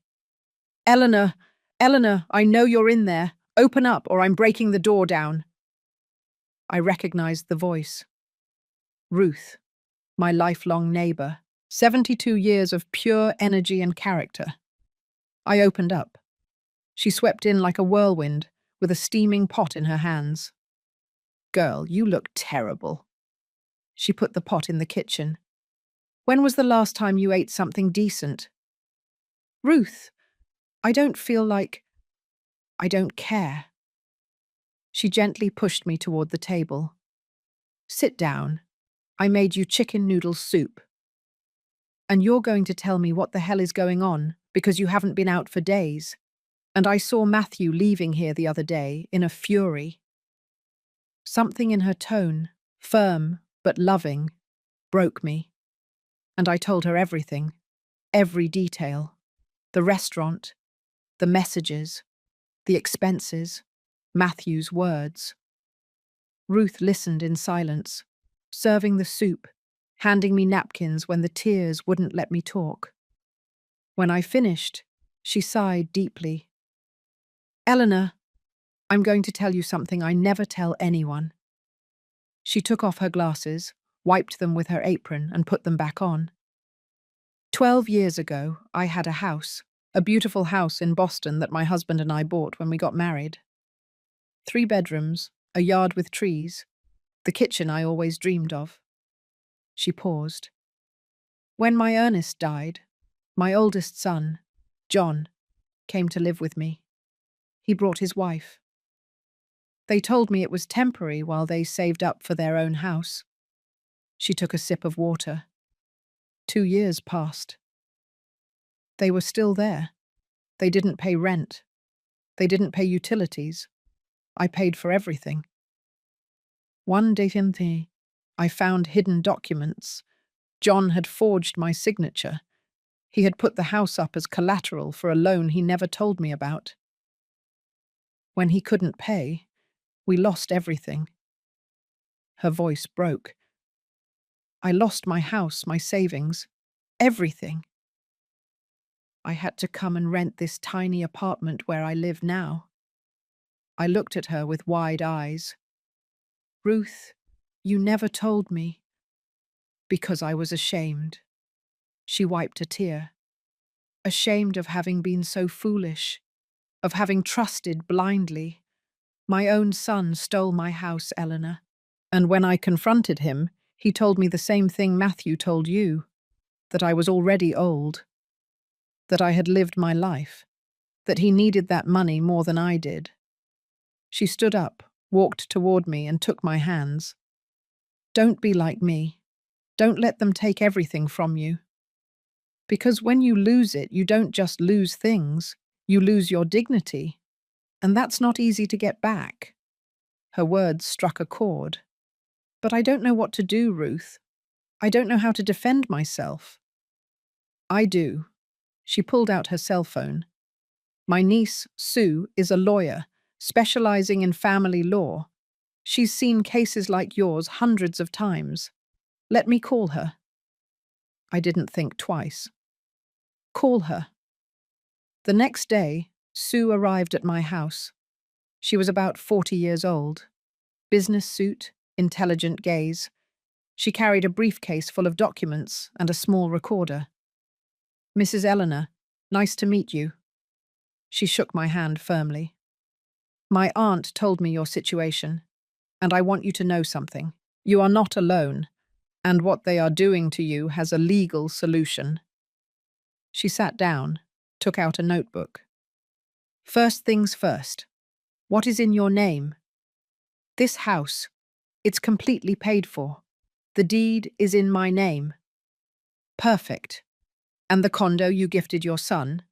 Eleanor, Eleanor, I know you're in there. Open up or I'm breaking the door down. I recognized the voice. Ruth, my lifelong neighbor, 72 years of pure energy and character. I opened up. She swept in like a whirlwind, with a steaming pot in her hands. Girl, you look terrible. She put the pot in the kitchen. When was the last time you ate something decent? Ruth, I don't feel like... I don't care. She gently pushed me toward the table. Sit down. I made you chicken noodle soup. And you're going to tell me what the hell is going on, because you haven't been out for days. And I saw Matthew leaving here the other day in a fury. Something in her tone, firm but loving, broke me. And I told her everything, every detail. The restaurant, the messages, the expenses, Matthew's words. Ruth listened in silence, serving the soup, handing me napkins when the tears wouldn't let me talk. When I finished, she sighed deeply. Eleanor, I'm going to tell you something I never tell anyone. She took off her glasses, wiped them with her apron, and put them back on. 12 years ago, I had a house, a beautiful house in Boston that my husband and I bought when we got married. 3 bedrooms, a yard with trees, the kitchen I always dreamed of. She paused. When my Ernest died, my oldest son, John, came to live with me. He brought his wife. They told me it was temporary while they saved up for their own house. She took a sip of water. 2 years passed. They were still there. They didn't pay rent. They didn't pay utilities. I paid for everything. One day, I found hidden documents. John had forged my signature, He had put the house up as collateral for a loan he never told me about. When he couldn't pay, we lost everything. Her voice broke. I lost my house, my savings, everything. I had to come and rent this tiny apartment where I live now. I looked at her with wide eyes. Ruth, you never told me. Because I was ashamed. She wiped a tear. Ashamed of having been so foolish, of having trusted blindly. My own son stole my house, Eleanor. And when I confronted him, he told me the same thing Matthew told you, that I was already old, that I had lived my life, that he needed that money more than I did. She stood up, walked toward me, and took my hands. Don't be like me. Don't let them take everything from you. Because when you lose it, you don't just lose things, you lose your dignity. And that's not easy to get back. Her words struck a chord. But I don't know what to do, Ruth. I don't know how to defend myself. I do. She pulled out her cell phone. My niece, Sue, is a lawyer, specializing in family law. She's seen cases like yours hundreds of times. Let me call her. I didn't think twice. Call her. The next day, Sue arrived at my house. She was about 40 years old. Business suit, intelligent gaze. She carried a briefcase full of documents and a small recorder. Mrs. Eleanor, nice to meet you. She shook my hand firmly. My aunt told me your situation, and I want you to know something. You are not alone, and what they are doing to you has a legal solution. She sat down, took out a notebook. First things first. What is in your name? This house. It's completely paid for. The deed is in my name. Perfect. And the condo you gifted your son?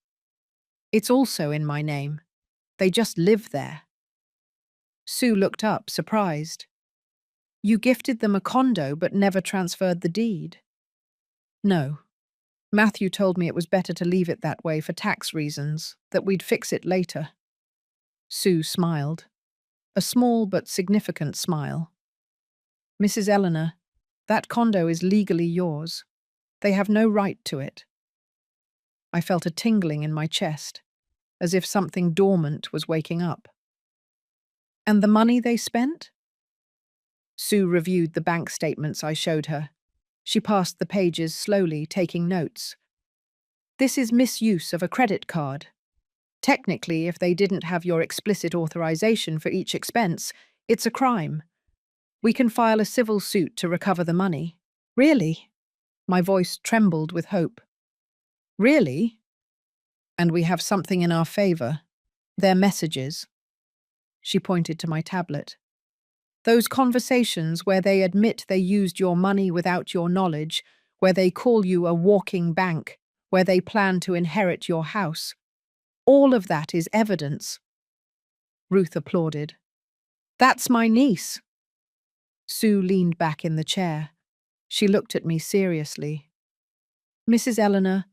It's also in my name. They just live there. Sue looked up, surprised. You gifted them a condo but never transferred the deed? No. Matthew told me it was better to leave it that way for tax reasons, that we'd fix it later. Sue smiled. A small but significant smile. Mrs. Eleanor, that condo is legally yours. They have no right to it. I felt a tingling in my chest, as if something dormant was waking up. And the money they spent? Sue reviewed the bank statements I showed her. She passed the pages slowly, taking notes. This is misuse of a credit card. Technically, if they didn't have your explicit authorization for each expense, it's a crime. We can file a civil suit to recover the money. Really? My voice trembled with hope. Really? And we have something in our favor. Their messages. She pointed to my tablet. Those conversations where they admit they used your money without your knowledge, where they call you a walking bank, where they plan to inherit your house. All of that is evidence. Ruth applauded. That's my niece. Sue leaned back in the chair. She looked at me seriously. Mrs. Eleanor,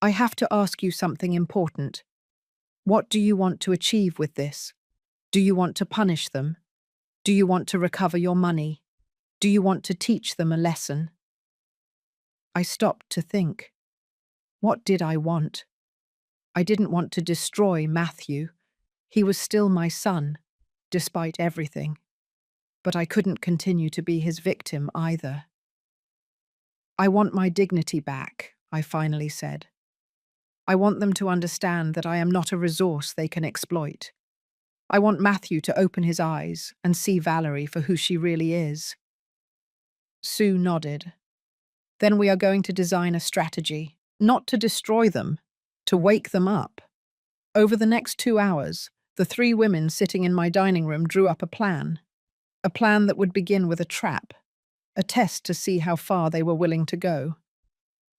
I have to ask you something important. What do you want to achieve with this? Do you want to punish them? Do you want to recover your money? Do you want to teach them a lesson? I stopped to think. What did I want? I didn't want to destroy Matthew. He was still my son, despite everything. But I couldn't continue to be his victim either. I want my dignity back, I finally said. I want them to understand that I am not a resource they can exploit. I want Matthew to open his eyes and see Valerie for who she really is. Sue nodded. Then we are going to design a strategy, not to destroy them, to wake them up. Over the next 2 hours, the 3 women sitting in my dining room drew up a plan that would begin with a trap, a test to see how far they were willing to go.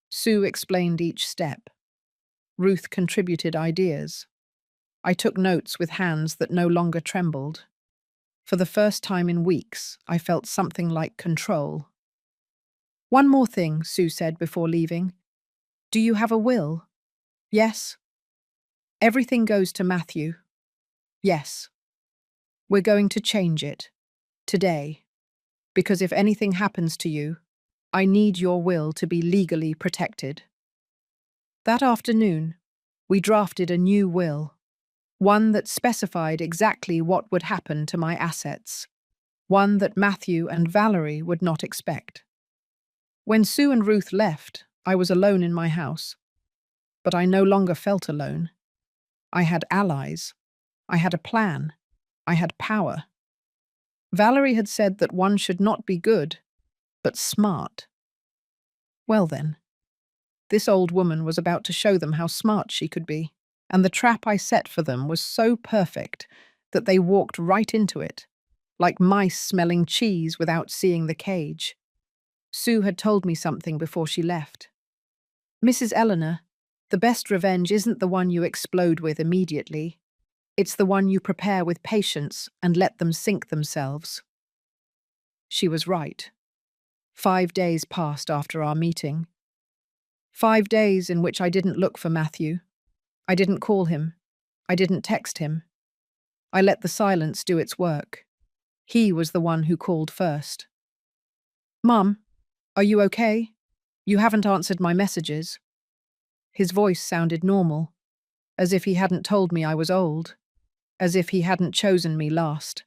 Sue explained each step. Ruth contributed ideas. I took notes with hands that no longer trembled. For the first time in weeks, I felt something like control. One more thing, Sue said before leaving. Do you have a will? Yes. Everything goes to Matthew. Yes. We're going to change it. Today. Because if anything happens to you, I need your will to be legally protected. That afternoon, we drafted a new will, one that specified exactly what would happen to my assets, one that Matthew and Valerie would not expect. When Sue and Ruth left, I was alone in my house. But I no longer felt alone. I had allies. I had a plan. I had power. Valerie had said that one should not be good, but smart. Well then, this old woman was about to show them how smart she could be, and the trap I set for them was so perfect that they walked right into it, like mice smelling cheese without seeing the cage. Sue had told me something before she left. Mrs. Eleanor, the best revenge isn't the one you explode with immediately. It's the one you prepare with patience and let them sink themselves. She was right. 5 days passed after our meeting. 5 days in which I didn't look for Matthew. I didn't call him. I didn't text him. I let the silence do its work. He was the one who called first. Mum, are you okay? You haven't answered my messages. His voice sounded normal, as if he hadn't told me I was old, as if he hadn't chosen me last.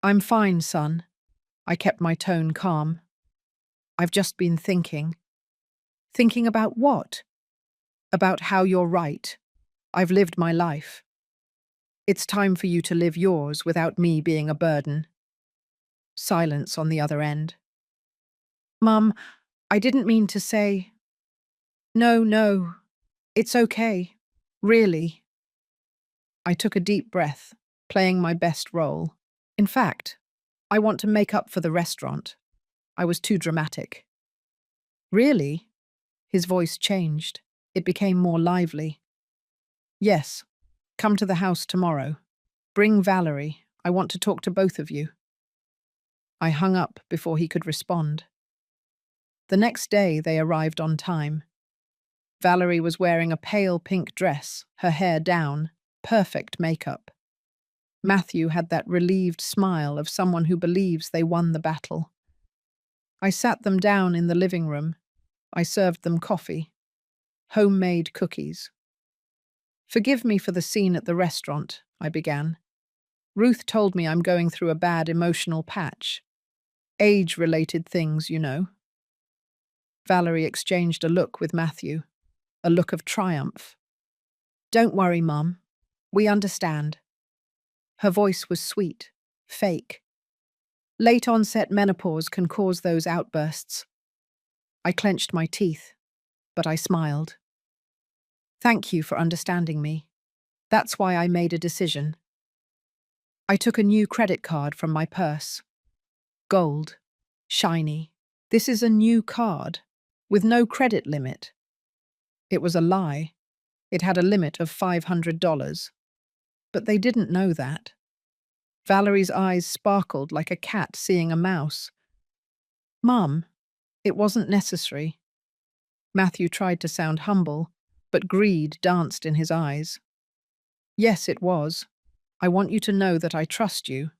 I'm fine, son. I kept my tone calm. I've just been thinking. Thinking about what? About how you're right. I've lived my life. It's time for you to live yours without me being a burden. Silence on the other end. Mum, I didn't mean to say. No, it's okay. Really. I took a deep breath, playing my best role. In fact, I want to make up for the restaurant. I was too dramatic. Really? His voice changed. It became more lively. Yes, come to the house tomorrow. Bring Valerie. I want to talk to both of you. I hung up before he could respond. The next day they arrived on time. Valerie was wearing a pale pink dress, her hair down, perfect makeup. Matthew had that relieved smile of someone who believes they won the battle. I sat them down in the living room. I served them coffee. Homemade cookies. Forgive me for the scene at the restaurant, I began. Ruth told me I'm going through a bad emotional patch. Age-related things, you know. Valerie exchanged a look with Matthew, a look of triumph. Don't worry, Mum. We understand. Her voice was sweet, fake. Late-onset menopause can cause those outbursts. I clenched my teeth, but I smiled. Thank you for understanding me. That's why I made a decision. I took a new credit card from my purse. Gold. Shiny. This is a new card, with no credit limit. It was a lie. It had a limit of $500. But they didn't know that. Valerie's eyes sparkled like a cat seeing a mouse. Mum, it wasn't necessary. Matthew tried to sound humble, but greed danced in his eyes. Yes, it was. I want you to know that I trust you.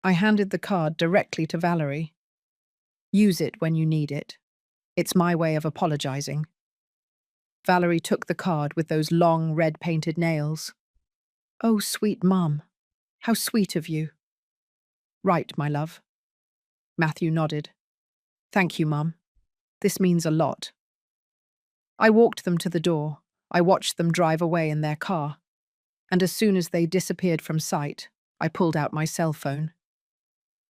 I handed the card directly to Valerie. Use it when you need it. It's my way of apologizing. Valerie took the card with those long red-painted nails. Oh, sweet Mum. How sweet of you. Right, my love. Matthew nodded. Thank you, Mum. This means a lot. I walked them to the door. I watched them drive away in their car. And as soon as they disappeared from sight, I pulled out my cell phone.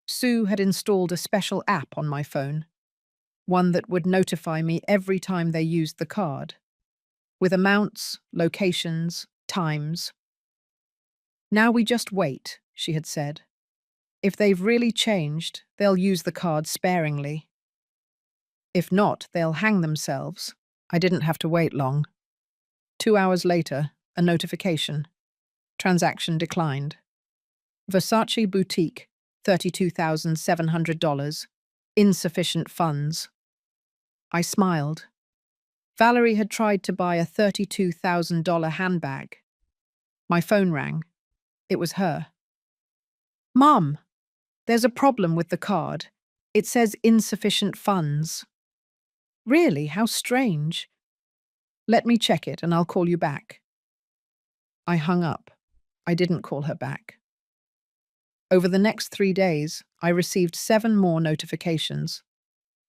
Sue had installed a special app on my phone, one that would notify me every time they used the card, with amounts, locations, times. Now we just wait, she had said. If they've really changed, they'll use the card sparingly. If not, they'll hang themselves. I didn't have to wait long. 2 hours later, a notification. Transaction declined. Versace boutique, $32,700. Insufficient funds. I smiled. Valerie had tried to buy a $32,000 handbag. My phone rang. It was her. Mom, there's a problem with the card. It says insufficient funds. Really? How strange. Let me check it and I'll call you back. I hung up. I didn't call her back. Over the next 3 days, I received 7 more notifications.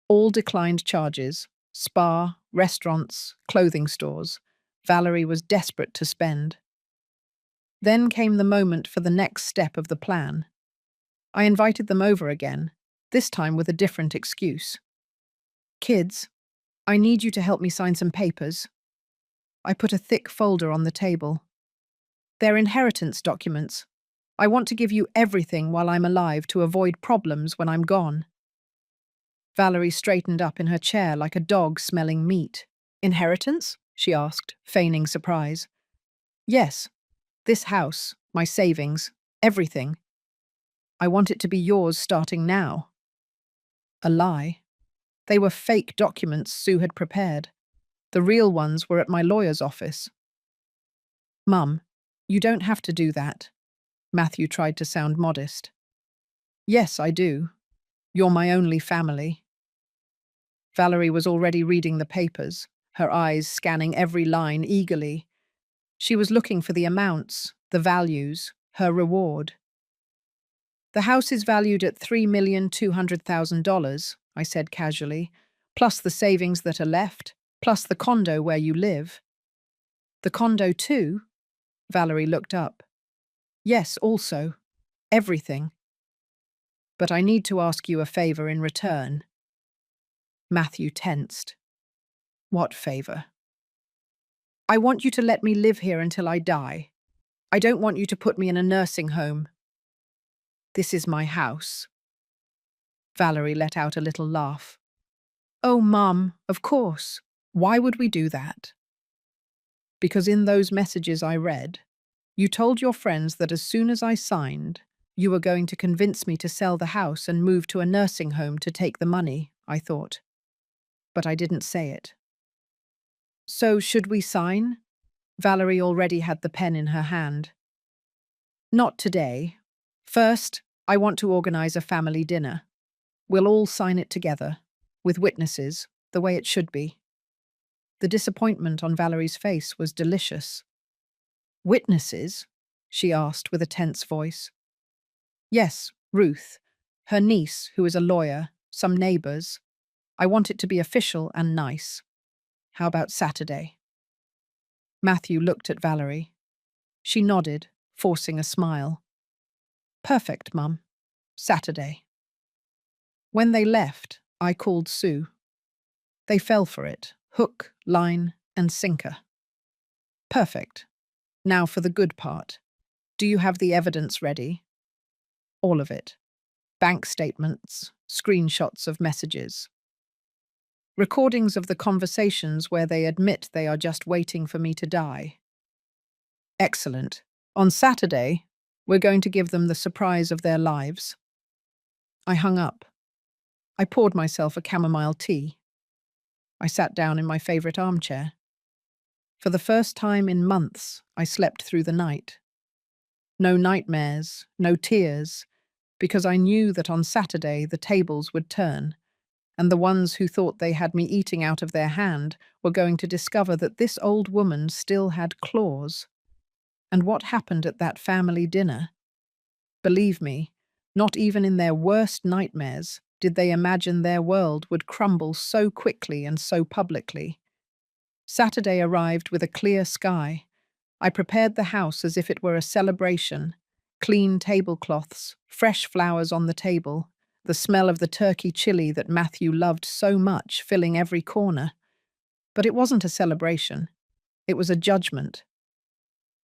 All declined charges: spa, restaurants, clothing stores. Valerie was desperate to spend. Then came the moment for the next step of the plan. I invited them over again, this time with a different excuse. Kids, I need you to help me sign some papers. I put a thick folder on the table. They're inheritance documents. I want to give you everything while I'm alive to avoid problems when I'm gone. Valerie straightened up in her chair like a dog smelling meat. Inheritance? She asked, feigning surprise. Yes, this house, my savings, everything. I want it to be yours starting now. A lie. They were fake documents Sue had prepared. The real ones were at my lawyer's office. Mum, you don't have to do that. Matthew tried to sound modest. Yes, I do. You're my only family. Valerie was already reading the papers, her eyes scanning every line eagerly. She was looking for the amounts, the values, her reward. The house is valued at $3,200,000, I said casually, plus the savings that are left, plus the condo where you live. The condo too? Valerie looked up. Yes, also. Everything. But I need to ask you a favor in return. Matthew tensed. What favor? I want you to let me live here until I die. I don't want you to put me in a nursing home. This is my house. Valerie let out a little laugh. Oh, Mum, of course. Why would we do that? Because in those messages I read, you told your friends that as soon as I signed, you were going to convince me to sell the house and move to a nursing home to take the money, I thought. But I didn't say it. So should we sign? Valerie already had the pen in her hand. Not today. First, I want to organize a family dinner. We'll all sign it together, with witnesses, the way it should be. The disappointment on Valerie's face was delicious. Witnesses? She asked with a tense voice. Yes, Ruth, her niece, who is a lawyer, some neighbors. I want it to be official and nice. How about Saturday? Matthew looked at Valerie. She nodded, forcing a smile. Perfect, Mum. Saturday. When they left, I called Sue. They fell for it, hook, line, and sinker. Perfect. Now for the good part. Do you have the evidence ready? All of it. Bank statements, screenshots of messages. Recordings of the conversations where they admit they are just waiting for me to die. Excellent. On Saturday, we're going to give them the surprise of their lives. I hung up. I poured myself a chamomile tea. I sat down in my favorite armchair. For the first time in months, I slept through the night. No nightmares, no tears, because I knew that on Saturday the tables would turn, and the ones who thought they had me eating out of their hand were going to discover that this old woman still had claws. And what happened at that family dinner? Believe me, not even in their worst nightmares did they imagine their world would crumble so quickly and so publicly. Saturday arrived with a clear sky. I prepared the house as if it were a celebration. Clean tablecloths, fresh flowers on the table, the smell of the turkey chili that Matthew loved so much filling every corner. But it wasn't a celebration. It was a judgment.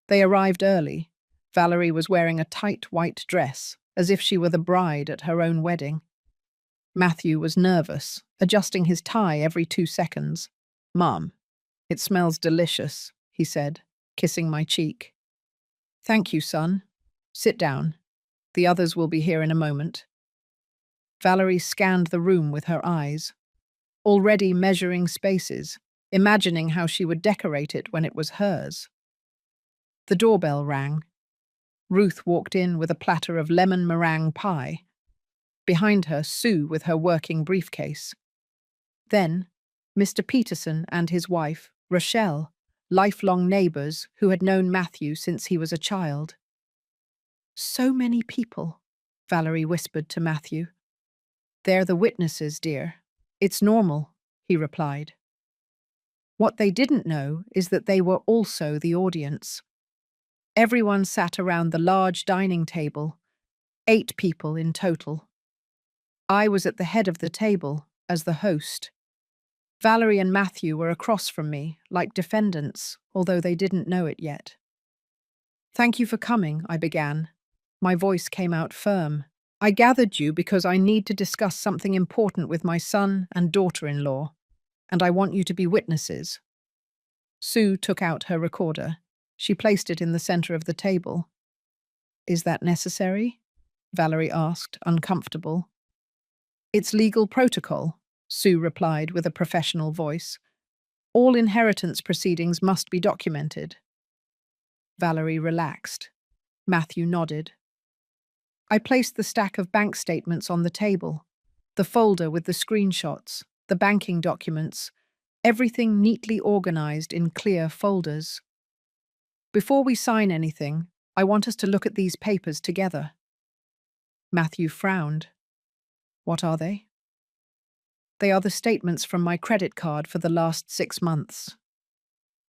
They arrived early. Valerie was wearing a tight white dress, as if she were the bride at her own wedding. Matthew was nervous, adjusting his tie every 2 seconds. Mom, it smells delicious, he said, kissing my cheek. Thank you, son. Sit down. The others will be here in a moment. Valerie scanned the room with her eyes, already measuring spaces. imagining how she would decorate it when it was hers. The doorbell rang. Ruth walked in with a platter of lemon meringue pie. Behind her, Sue with her working briefcase. Then, Mr. Peterson and his wife, Rochelle, lifelong neighbours who had known Matthew since he was a child. "So many people," Valerie whispered to Matthew. "They're the witnesses, dear. It's normal," he replied. What they didn't know is that they were also the audience. Everyone sat around the large dining table, 8 people in total. I was at the head of the table as the host. Valerie and Matthew were across from me, like defendants, although they didn't know it yet. "Thank you for coming," I began. My voice came out firm. "I gathered you because I need to discuss something important with my son and daughter-in-law, and I want you to be witnesses." Sue took out her recorder. She placed it in the center of the table. "Is that necessary?" Valerie asked, uncomfortable. "It's legal protocol," Sue replied with a professional voice. "All inheritance proceedings must be documented." Valerie relaxed. Matthew nodded. I placed the stack of bank statements on the table, the folder with the screenshots, the banking documents, everything neatly organized in clear folders. "Before we sign anything, I want us to look at these papers together." Matthew frowned. "What are they?" "They are the statements from my credit card for the last 6 months."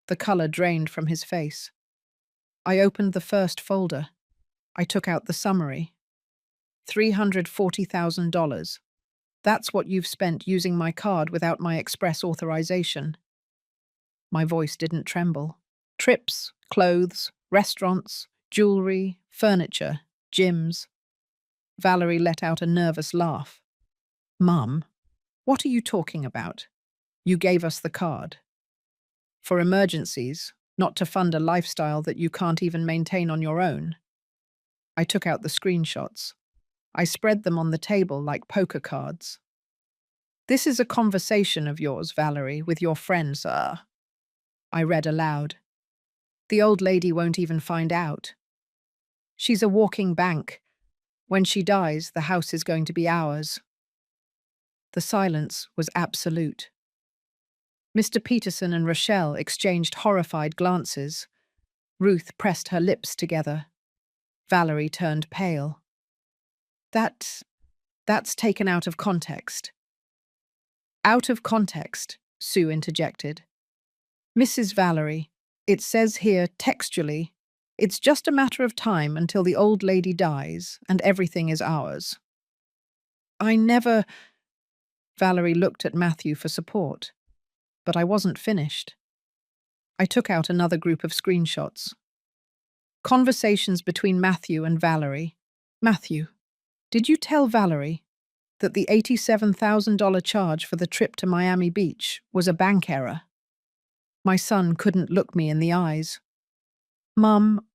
The color drained from his face. I opened the first folder. I took out the summary. $340,000. That's what you've spent using my card without my express authorization. My voice didn't tremble. Trips, clothes, restaurants, jewelry, furniture, gyms. Valerie let out a nervous laugh. "Mum, what are you talking about? You gave us the card." "For emergencies, not to fund a lifestyle that you can't even maintain on your own." I took out the screenshots. I spread them on the table like poker cards. "This is a conversation of yours, Valerie, with your friend, sir." I read aloud. "The old lady won't even find out. She's a walking bank. When she dies, the house is going to be ours." The silence was absolute. Mr. Peterson and Rochelle exchanged horrified glances. Ruth pressed her lips together. Valerie turned pale. That's taken out of context." "Out of context," Sue interjected. "Mrs. Valerie, it says here textually, it's just a matter of time until the old lady dies and everything is ours." "I never—" Valerie looked at Matthew for support, but I wasn't finished. I took out another group of screenshots. Conversations between Matthew and Valerie. "Matthew, did you tell Valerie that the $87,000 charge for the trip to Miami Beach was a bank error?" My son couldn't look me in the eyes. "Mum,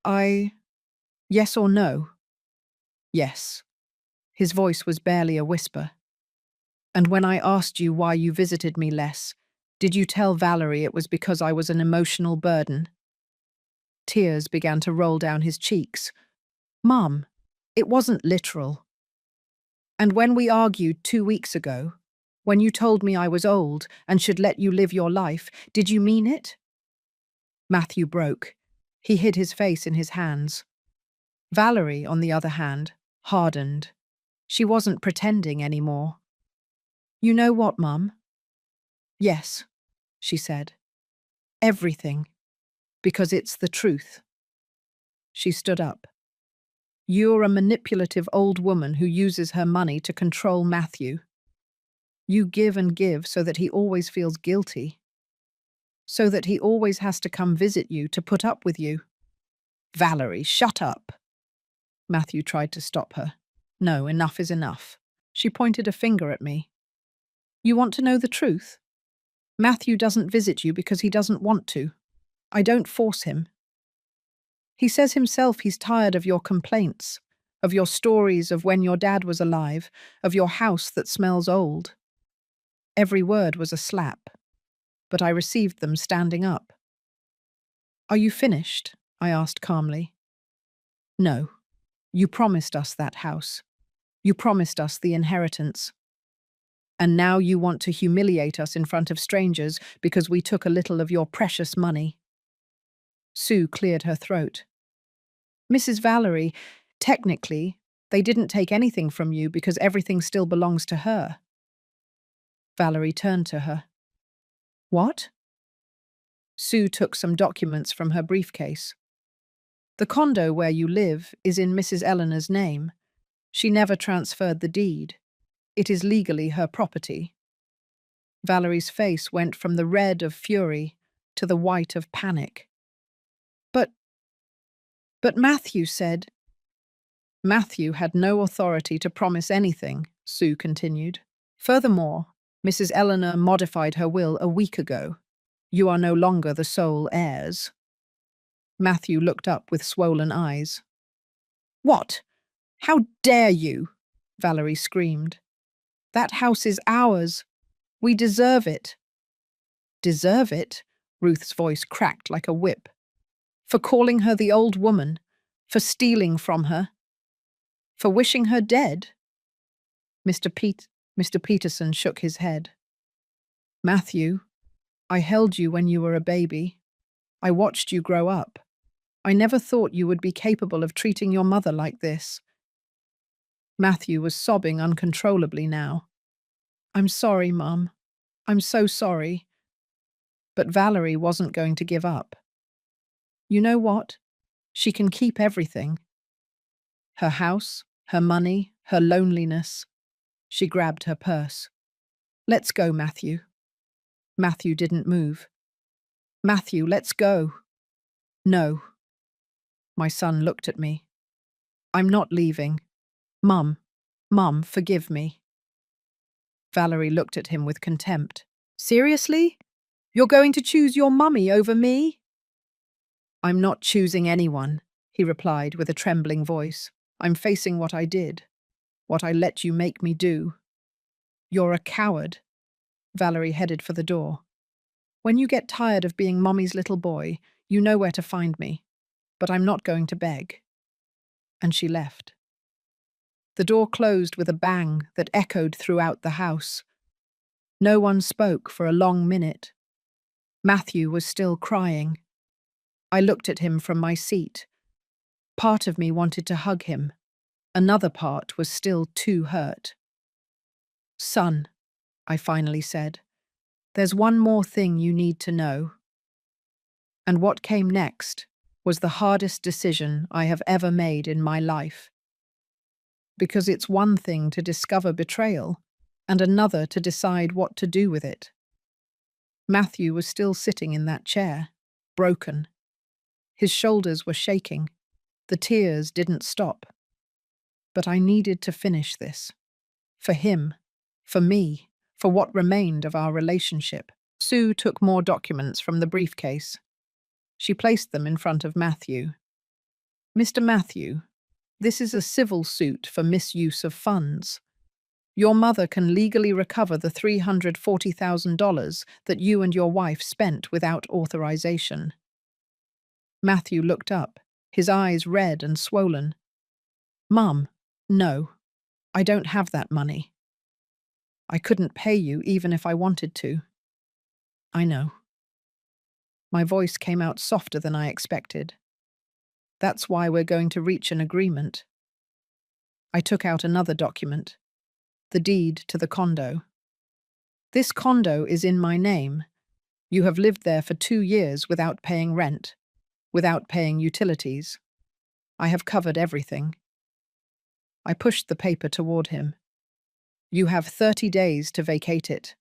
yes or no?" "Yes." His voice was barely a whisper. "And when I asked you why you visited me less, did you tell Valerie it was because I was an emotional burden?" Tears began to roll down his cheeks. "Mum, it wasn't literal." "And when we argued 2 weeks ago, when you told me I was old and should let you live your life, did you mean it?" Matthew broke. He hid his face in his hands. Valerie, on the other hand, hardened. She wasn't pretending anymore. "You know what, Mum?" "Yes," she said. "Everything. Because it's the truth." She stood up. "You're a manipulative old woman who uses her money to control Matthew. You give and give so that he always feels guilty. So that he always has to come visit you to put up with you." "Valerie, shut up." Matthew tried to stop her. "No, enough is enough." She pointed a finger at me. "You want to know the truth? Matthew doesn't visit you because he doesn't want to. I don't force him. He says himself he's tired of your complaints, of your stories of when your dad was alive, of your house that smells old." Every word was a slap. but I received them standing up. "Are you finished?" I asked calmly. "No. You promised us that house. You promised us the inheritance. And now you want to humiliate us in front of strangers because we took a little of your precious money." Sue cleared her throat. "Mrs. Valerie, technically, they didn't take anything from you because everything still belongs to her." Valerie turned to her. "What?" Sue took some documents from her briefcase. "The condo where you live is in Mrs. Eleanor's name. She never transferred the deed. It is legally her property." Valerie's face went from the red of fury to the white of panic. But Matthew said—" "Matthew had no authority to promise anything," Sue continued. "Furthermore, Mrs. Eleanor modified her will a week ago. You are no longer the sole heirs." Matthew looked up with swollen eyes. "What? How dare you?" Valerie screamed. "That house is ours. We deserve it." "Deserve it?" Ruth's voice cracked like a whip. "For calling her the old woman, for stealing from her, for wishing her dead?" Mr. Peterson shook his head. "Matthew, I held you when you were a baby. I watched you grow up. I never thought you would be capable of treating your mother like this." Matthew was sobbing uncontrollably now. "I'm sorry, Mum. I'm so sorry." But Valerie wasn't going to give up. "You know what? She can keep everything. Her house, her money, her loneliness." She grabbed her purse. "Let's go, Matthew." Matthew didn't move. "Matthew, let's go." "No." My son looked at me. "I'm not leaving. Mum, forgive me." Valerie looked at him with contempt. "Seriously? You're going to choose your mummy over me?" "I'm not choosing anyone," he replied with a trembling voice. "I'm facing what I did, what I let you make me do." "You're a coward." Valerie headed for the door. "When you get tired of being Mommy's little boy, you know where to find me. But I'm not going to beg." And she left. The door closed with a bang that echoed throughout the house. No one spoke for a long minute. Matthew was still crying. I looked at him from my seat. Part of me wanted to hug him. Another part was still too hurt. "Son," I finally said, "there's one more thing you need to know." And what came next was the hardest decision I have ever made in my life. Because it's one thing to discover betrayal, and another to decide what to do with it. Matthew was still sitting in that chair, broken. His shoulders were shaking. The tears didn't stop. But I needed to finish this. For him, for me, for what remained of our relationship. Sue took more documents from the briefcase. She placed them in front of Matthew. "Mr. Matthew, this is a civil suit for misuse of funds. Your mother can legally recover the $340,000 that you and your wife spent without authorization." Matthew looked up, his eyes red and swollen. "Mum, no, I don't have that money. I couldn't pay you even if I wanted to." "I know." My voice came out softer than I expected. "That's why we're going to reach an agreement." I took out another document, the deed to the condo. "This condo is in my name. You have lived there for 2 years without paying rent, without paying utilities. I have covered everything." I pushed the paper toward him. "You have 30 days to vacate it."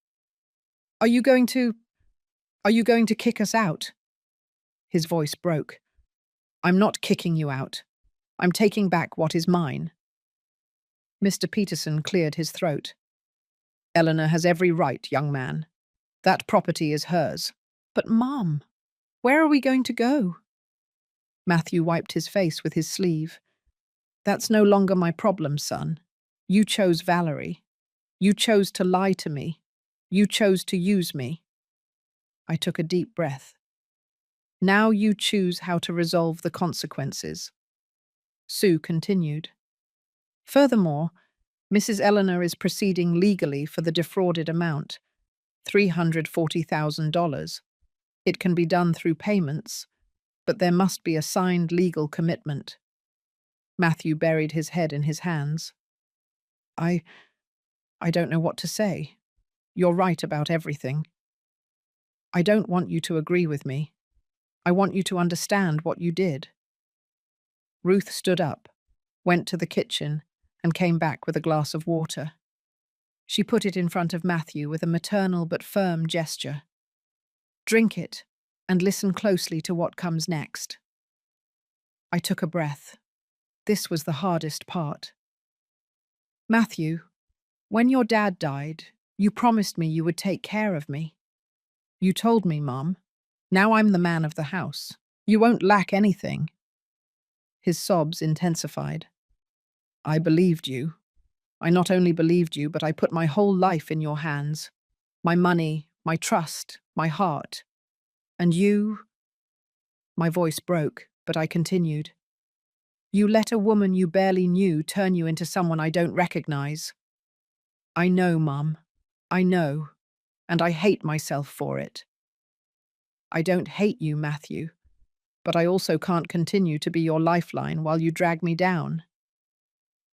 Are you going to kick us out?" His voice broke. "I'm not kicking you out. I'm taking back what is mine." Mr. Peterson cleared his throat. "Eleanor has every right, young man. That property is hers." "But, Mom, where are we going to go?" Matthew wiped his face with his sleeve. "That's no longer my problem, son. You chose Valerie. You chose to lie to me. You chose to use me." I took a deep breath. Now you choose how to resolve the consequences. Sue continued. Furthermore, Mrs. Eleanor is proceeding legally for the defrauded amount, $340,000. It can be done through payments, but there must be a signed legal commitment. Matthew buried his head in his hands. I don't know what to say. You're right about everything. I don't want you to agree with me. I want you to understand what you did. Ruth stood up, went to the kitchen, and came back with a glass of water. She put it in front of Matthew with a maternal but firm gesture. Drink it, and listen closely to what comes next. I took a breath. This was the hardest part. Matthew, when your dad died, you promised me you would take care of me. You told me, Mom. Now I'm the man of the house. You won't lack anything. His sobs intensified. I believed you. I not only believed you, but I put my whole life in your hands. My money, my trust, my heart. And you… My voice broke, but I continued. You let a woman you barely knew turn you into someone I don't recognize. I know, Mum. I know. And I hate myself for it. I don't hate you, Matthew, but I also can't continue to be your lifeline while you drag me down.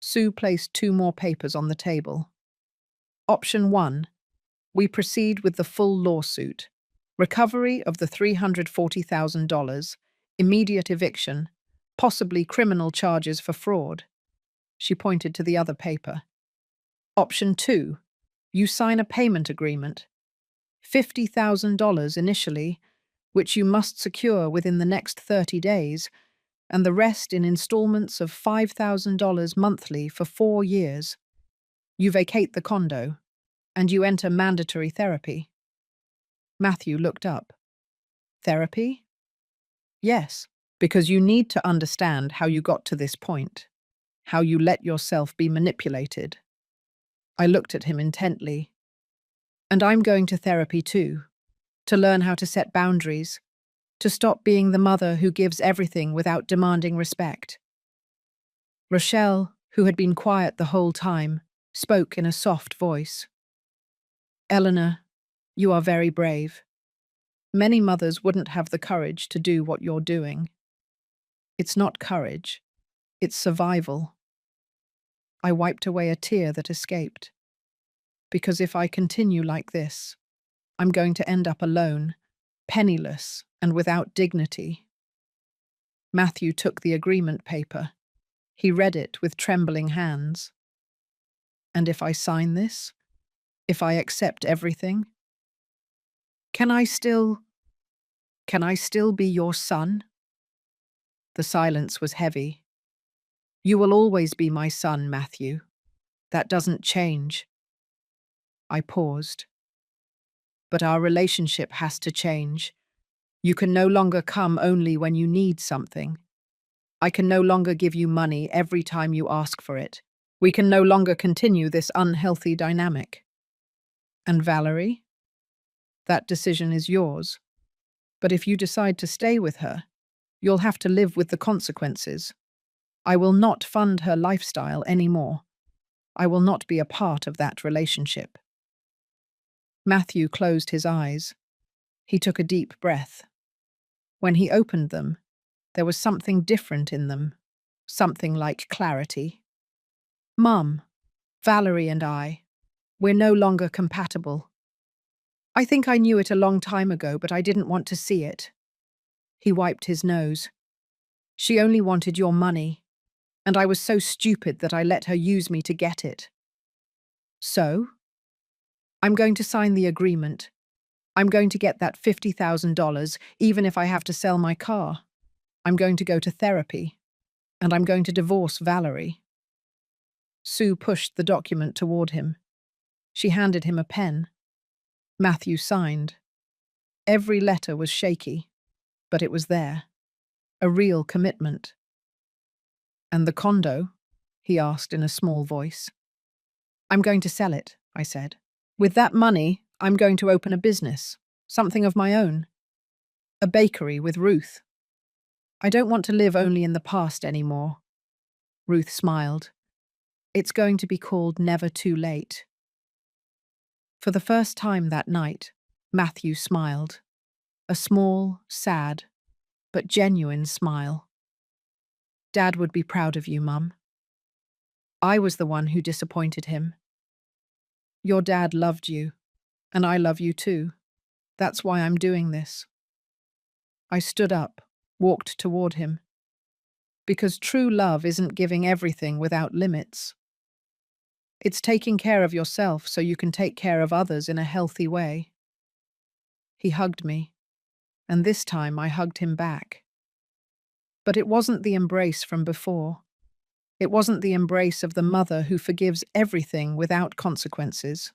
Sue placed 2 more papers on the table. Option 1. We proceed with the full lawsuit. Recovery of the $340,000, immediate eviction, possibly criminal charges for fraud. She pointed to the other paper. Option 2. You sign a payment agreement. $50,000 initially, which you must secure within the next 30 days, and the rest in installments of $5,000 monthly for 4 years. You vacate the condo, and you enter mandatory therapy. Matthew looked up. Therapy? Yes, because you need to understand how you got to this point, how you let yourself be manipulated. I looked at him intently. And I'm going to therapy too, to learn how to set boundaries, to stop being the mother who gives everything without demanding respect. Rochelle, who had been quiet the whole time, spoke in a soft voice. Eleanor, you are very brave. Many mothers wouldn't have the courage to do what you're doing. It's not courage, it's survival. I wiped away a tear that escaped. Because if I continue like this, I'm going to end up alone, penniless, and without dignity. Matthew took the agreement paper. He read it with trembling hands. And if I sign this? If I accept everything? Can I still be your son? The silence was heavy. You will always be my son, Matthew. That doesn't change. I paused. But our relationship has to change. You can no longer come only when you need something. I can no longer give you money every time you ask for it. We can no longer continue this unhealthy dynamic. And Valerie? That decision is yours. But if you decide to stay with her, you'll have to live with the consequences. I will not fund her lifestyle anymore. I will not be a part of that relationship. Matthew closed his eyes. He took a deep breath. When he opened them, there was something different in them, something like clarity. Mum, Valerie and we're no longer compatible. I think I knew it a long time ago, but I didn't want to see it. He wiped his nose. She only wanted your money, and I was so stupid that I let her use me to get it. So? I'm going to sign the agreement. I'm going to get that $50,000, even if I have to sell my car. I'm going to go to therapy, and I'm going to divorce Valerie. Sue pushed the document toward him. She handed him a pen. Matthew signed. Every letter was shaky, but it was there. A real commitment. And the condo? He asked in a small voice. I'm going to sell it, I said. With that money, I'm going to open a business. Something of my own. A bakery with Ruth. I don't want to live only in the past anymore. Ruth smiled. It's going to be called Never Too Late. For the first time that night, Matthew smiled. A small, sad, but genuine smile. Dad would be proud of you, Mum. I was the one who disappointed him. Your dad loved you, and I love you too. That's why I'm doing this. I stood up, walked toward him. Because true love isn't giving everything without limits. It's taking care of yourself so you can take care of others in a healthy way. He hugged me, and this time I hugged him back. But it wasn't the embrace from before. It wasn't the embrace of the mother who forgives everything without consequences.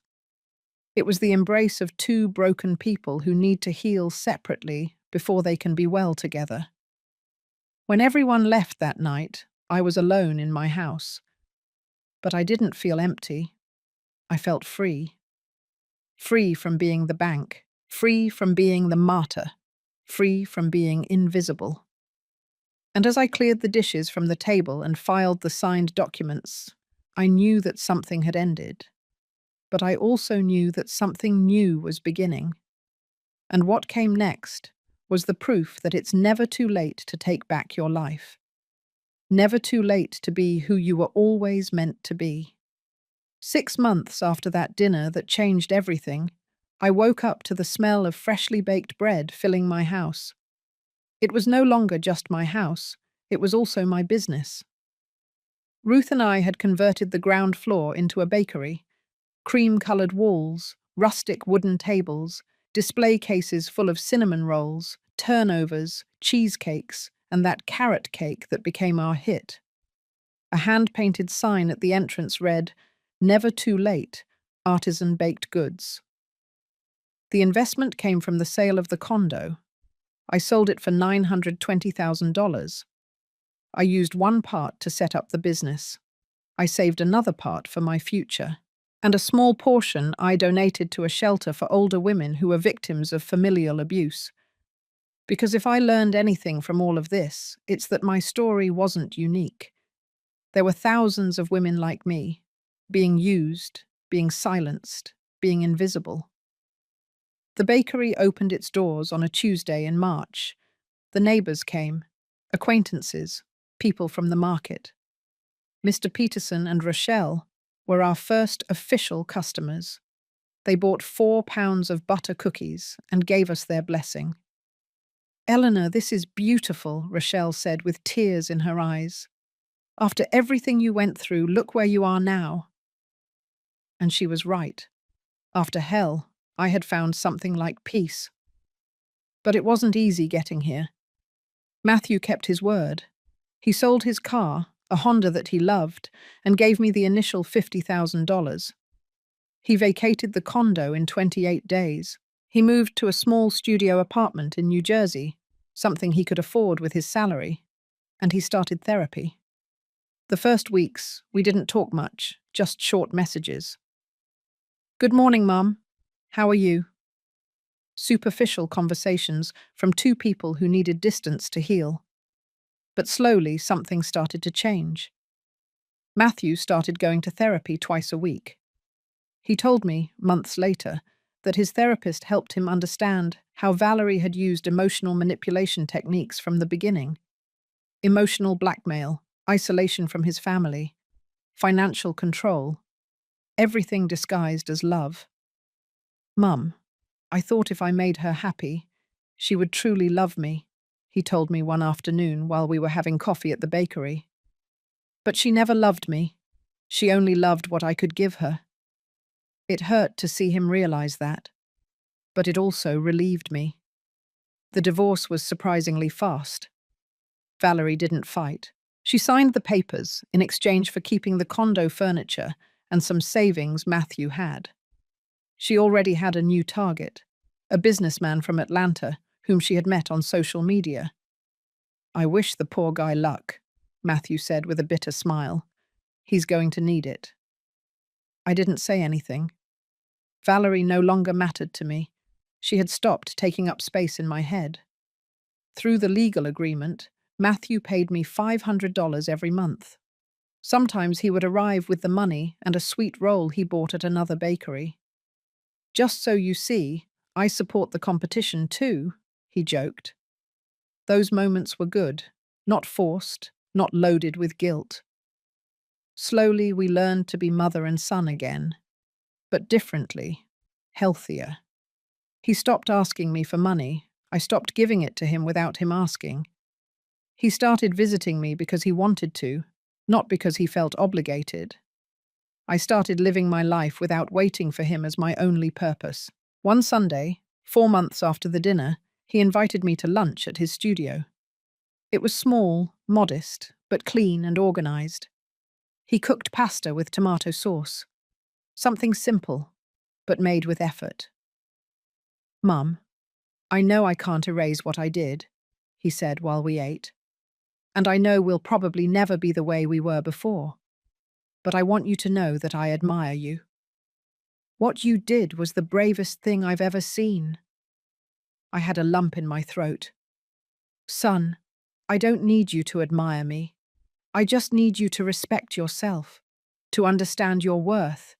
It was the embrace of two broken people who need to heal separately before they can be well together. When everyone left that night, I was alone in my house. But I didn't feel empty. I felt free. Free from being the bank. Free from being the martyr. Free from being invisible. And as I cleared the dishes from the table and filed the signed documents, I knew that something had ended. But I also knew that something new was beginning. And what came next was the proof that it's never too late to take back your life. Never too late to be who you were always meant to be. 6 months after that dinner that changed everything, I woke up to the smell of freshly baked bread filling my house. It was no longer just my house, it was also my business. Ruth and I had converted the ground floor into a bakery. Cream-coloured walls, rustic wooden tables, display cases full of cinnamon rolls, turnovers, cheesecakes, and that carrot cake that became our hit. A hand-painted sign at the entrance read, "Never Too Late, Artisan Baked Goods." The investment came from the sale of the condo. I sold it for $920,000. I used one part to set up the business. I saved another part for my future. And a small portion I donated to a shelter for older women who were victims of familial abuse. Because if I learned anything from all of this, it's that my story wasn't unique. There were thousands of women like me, being used, being silenced, being invisible. The bakery opened its doors on a Tuesday in March. The neighbors came, acquaintances, people from the market. Mr. Peterson and Rochelle were our first official customers. They bought 4 pounds of butter cookies and gave us their blessing. "Eleanor, this is beautiful," Rochelle said with tears in her eyes. "After everything you went through, look where you are now." And she was right. After hell, I had found something like peace. But it wasn't easy getting here. Matthew kept his word. He sold his car, a Honda that he loved, and gave me the initial $50,000. He vacated the condo in 28 days. He moved to a small studio apartment in New Jersey, something he could afford with his salary, and he started therapy. The first weeks, we didn't talk much, just short messages. "Good morning, Mum. How are you?" Superficial conversations from two people who needed distance to heal. But slowly, something started to change. Matthew started going to therapy twice a week. He told me, months later, that his therapist helped him understand how Valerie had used emotional manipulation techniques from the beginning. Emotional blackmail, isolation from his family, financial control, everything disguised as love. "Mum, I thought if I made her happy, she would truly love me," he told me one afternoon while we were having coffee at the bakery. "But she never loved me. She only loved what I could give her." It hurt to see him realize that, but it also relieved me. The divorce was surprisingly fast. Valerie didn't fight. She signed the papers in exchange for keeping the condo furniture and some savings Matthew had. She already had a new target, a businessman from Atlanta whom she had met on social media. "I wish the poor guy luck," Matthew said with a bitter smile. "He's going to need it." I didn't say anything. Valerie no longer mattered to me. She had stopped taking up space in my head. Through the legal agreement, Matthew paid me $500 every month. Sometimes he would arrive with the money and a sweet roll he bought at another bakery. "Just so you see, I support the competition too," he joked. Those moments were good, not forced, not loaded with guilt. Slowly we learned to be mother and son again, but differently, healthier. He stopped asking me for money. I stopped giving it to him without him asking. He started visiting me because he wanted to, not because he felt obligated. I started living my life without waiting for him as my only purpose. One Sunday, 4 months after the dinner, he invited me to lunch at his studio. It was small, modest, but clean and organized. He cooked pasta with tomato sauce. Something simple, but made with effort. "Mum, I know I can't erase what I did," he said while we ate. "And I know we'll probably never be the way we were before. But I want you to know that I admire you. What you did was the bravest thing I've ever seen." I had a lump in my throat. "Son, I don't need you to admire me. I just need you to respect yourself, to understand your worth,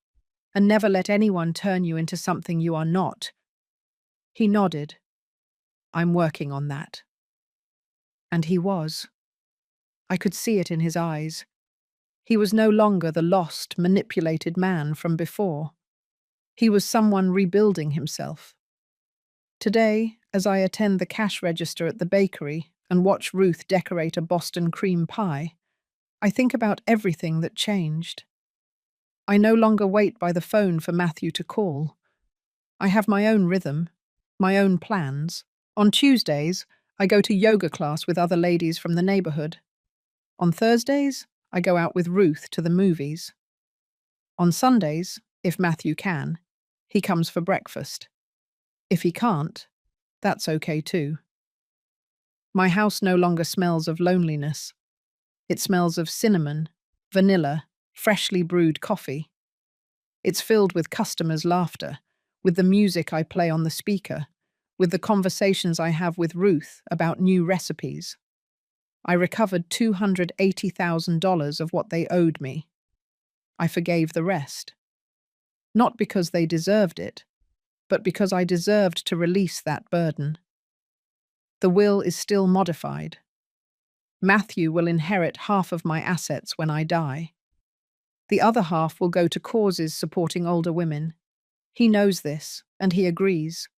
and never let anyone turn you into something you are not." He nodded. "I'm working on that." And he was. I could see it in his eyes. He was no longer the lost, manipulated man from before. He was someone rebuilding himself. Today, as I attend the cash register at the bakery and watch Ruth decorate a Boston cream pie, I think about everything that changed. I no longer wait by the phone for Matthew to call. I have my own rhythm, my own plans. On Tuesdays, I go to yoga class with other ladies from the neighborhood. On Thursdays, I go out with Ruth to the movies. On Sundays, if Matthew can, he comes for breakfast. If he can't, that's okay too. My house no longer smells of loneliness. It smells of cinnamon, vanilla, freshly brewed coffee. It's filled with customers' laughter, with the music I play on the speaker, with the conversations I have with Ruth about new recipes. I recovered $280,000 of what they owed me. I forgave the rest. Not because they deserved it, but because I deserved to release that burden. The will is still modified. Matthew will inherit half of my assets when I die. The other half will go to causes supporting older women. He knows this, and he agrees.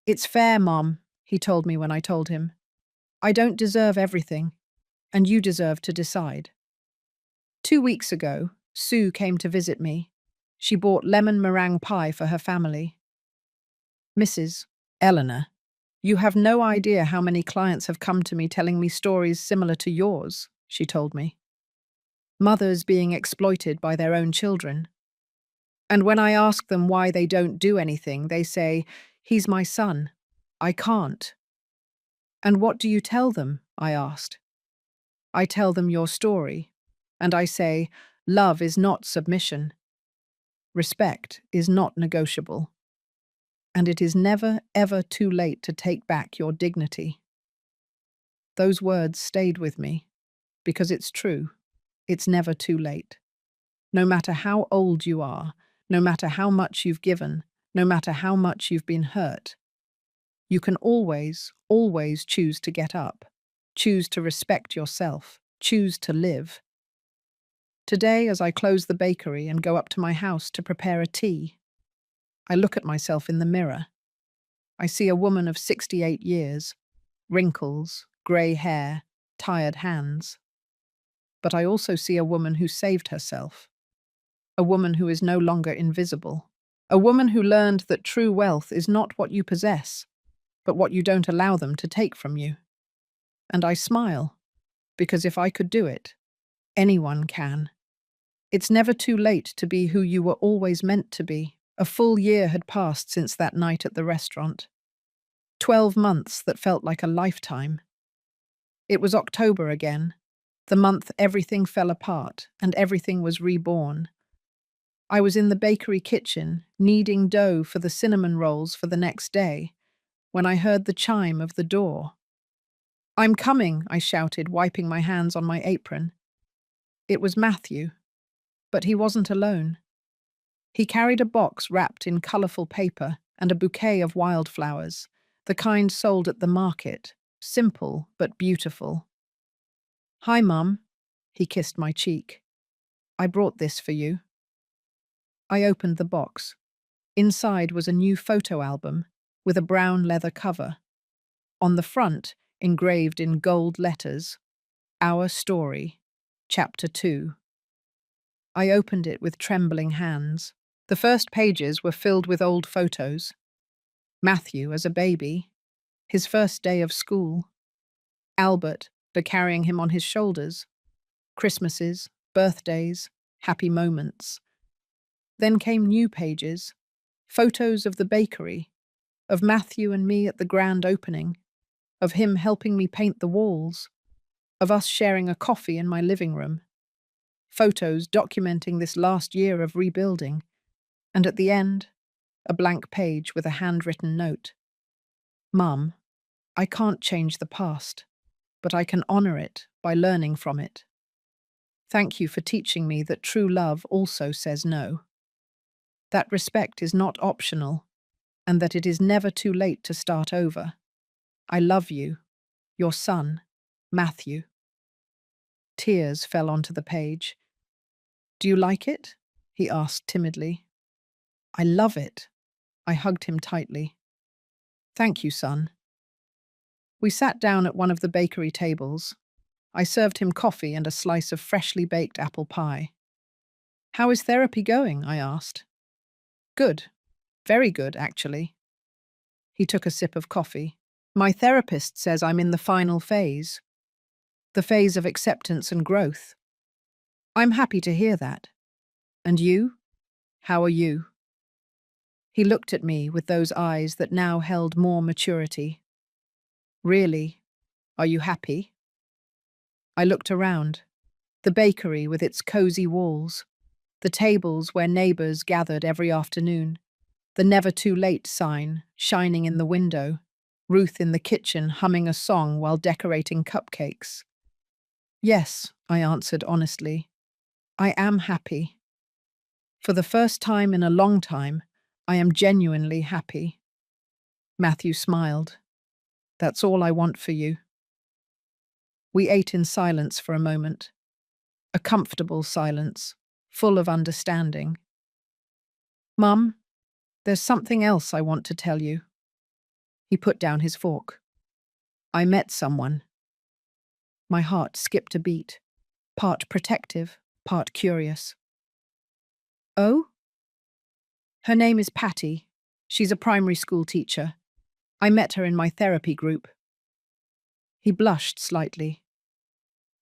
"It's fair, Mom," he told me when I told him. "I don't deserve everything, and you deserve to decide." 2 weeks ago, Sue came to visit me. She bought lemon meringue pie for her family. "Mrs. Eleanor, you have no idea how many clients have come to me telling me stories similar to yours," she told me. Mothers being exploited by their own children. And when I ask them why they don't do anything, they say, "He's my son. I can't." "And what do you tell them?" I asked. "I tell them your story, and I say, love is not submission. Respect is not negotiable. And it is never, ever too late to take back your dignity." Those words stayed with me, because it's true. It's never too late. No matter how old you are, no matter how much you've given, no matter how much you've been hurt, you can always, always choose to get up, choose to respect yourself, choose to live. Today, as I close the bakery and go up to my house to prepare a tea, I look at myself in the mirror. I see a woman of 68 years, wrinkles, grey hair, tired hands. But I also see a woman who saved herself, a woman who is no longer invisible, a woman who learned that true wealth is not what you possess, but what you don't allow them to take from you. And I smile, because if I could do it, anyone can. It's never too late to be who you were always meant to be. A full year had passed since that night at the restaurant. 12 months that felt like a lifetime. It was October again, the month everything fell apart and everything was reborn. I was in the bakery kitchen, kneading dough for the cinnamon rolls for the next day, when I heard the chime of the door. "I'm coming," I shouted, wiping my hands on my apron. It was Matthew, but he wasn't alone. He carried a box wrapped in colourful paper and a bouquet of wildflowers, the kind sold at the market, simple but beautiful. "Hi, Mum." He kissed my cheek. "I brought this for you." I opened the box. Inside was a new photo album with a brown leather cover. On the front, engraved in gold letters, "Our Story, Chapter 2. I opened it with trembling hands. The first pages were filled with old photos. Matthew as a baby, his first day of school. Albert, carrying him on his shoulders. Christmases, birthdays, happy moments. Then came new pages, photos of the bakery, of Matthew and me at the grand opening, of him helping me paint the walls, of us sharing a coffee in my living room. Photos documenting this last year of rebuilding, and at the end, a blank page with a handwritten note. "Mum, I can't change the past, but I can honour it by learning from it. Thank you for teaching me that true love also says no. That respect is not optional, and that it is never too late to start over. I love you, your son, Matthew." Tears fell onto the page. "Do you like it?" he asked timidly. "I love it." I hugged him tightly. "Thank you, son." We sat down at one of the bakery tables. I served him coffee and a slice of freshly baked apple pie. "How is therapy going?" I asked. "Good. Very good, actually." He took a sip of coffee. "My therapist says I'm in the final phase. The phase of acceptance and growth." "I'm happy to hear that. And you? How are you?" He looked at me with those eyes that now held more maturity. "Really? Are you happy?" I looked around. The bakery with its cozy walls, the tables where neighbours gathered every afternoon, the "never too late" sign shining in the window, Ruth in the kitchen humming a song while decorating cupcakes. "Yes," I answered honestly. "I am happy. For the first time in a long time, I am genuinely happy." Matthew smiled. "That's all I want for you." We ate in silence for a moment. A comfortable silence, full of understanding. "Mum, there's something else I want to tell you." He put down his fork. "I met someone." My heart skipped a beat, part protective, part curious. "Oh?" "Her name is Patty. She's a primary school teacher. I met her in my therapy group." He blushed slightly.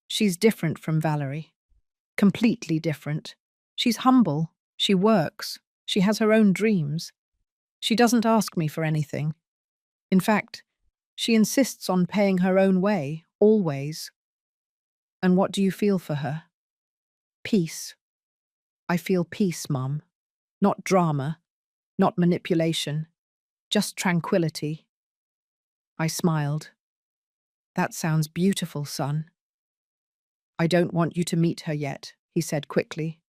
"She's different from Valerie. Completely different. She's humble. She works. She has her own dreams. She doesn't ask me for anything. In fact, she insists on paying her own way, always." "And what do you feel for her?" "Peace. I feel peace, Mum. Not drama, not manipulation, just tranquility." I smiled. "That sounds beautiful, son." "I don't want you to meet her yet," he said quickly.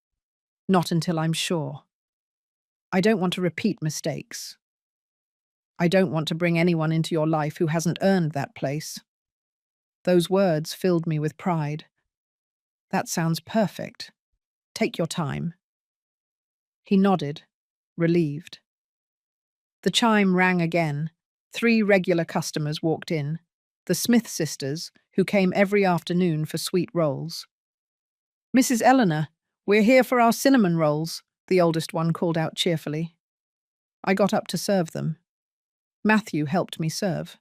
"Not until I'm sure. I don't want to repeat mistakes. I don't want to bring anyone into your life who hasn't earned that place." Those words filled me with pride. "That sounds perfect. Take your time." He nodded, relieved. The chime rang again. 3 regular customers walked in, the Smith sisters, who came every afternoon for sweet rolls. "Mrs. Eleanor, we're here for our cinnamon rolls," the oldest one called out cheerfully. I got up to serve them. Matthew helped me serve.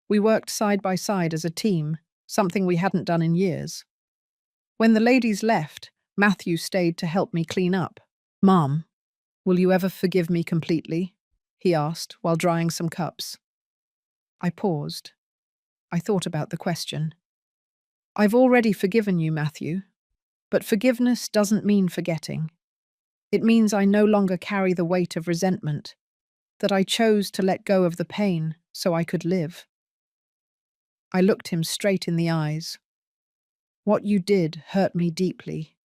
We worked side by side as a team, something we hadn't done in years. When the ladies left, Matthew stayed to help me clean up. "Mom, will you ever forgive me completely?" he asked while drying some cups. I paused. I thought about the question. "I've already forgiven you, Matthew, but forgiveness doesn't mean forgetting. It means I no longer carry the weight of resentment, that I chose to let go of the pain so I could live. I looked him straight in the eyes. What you did hurt me deeply,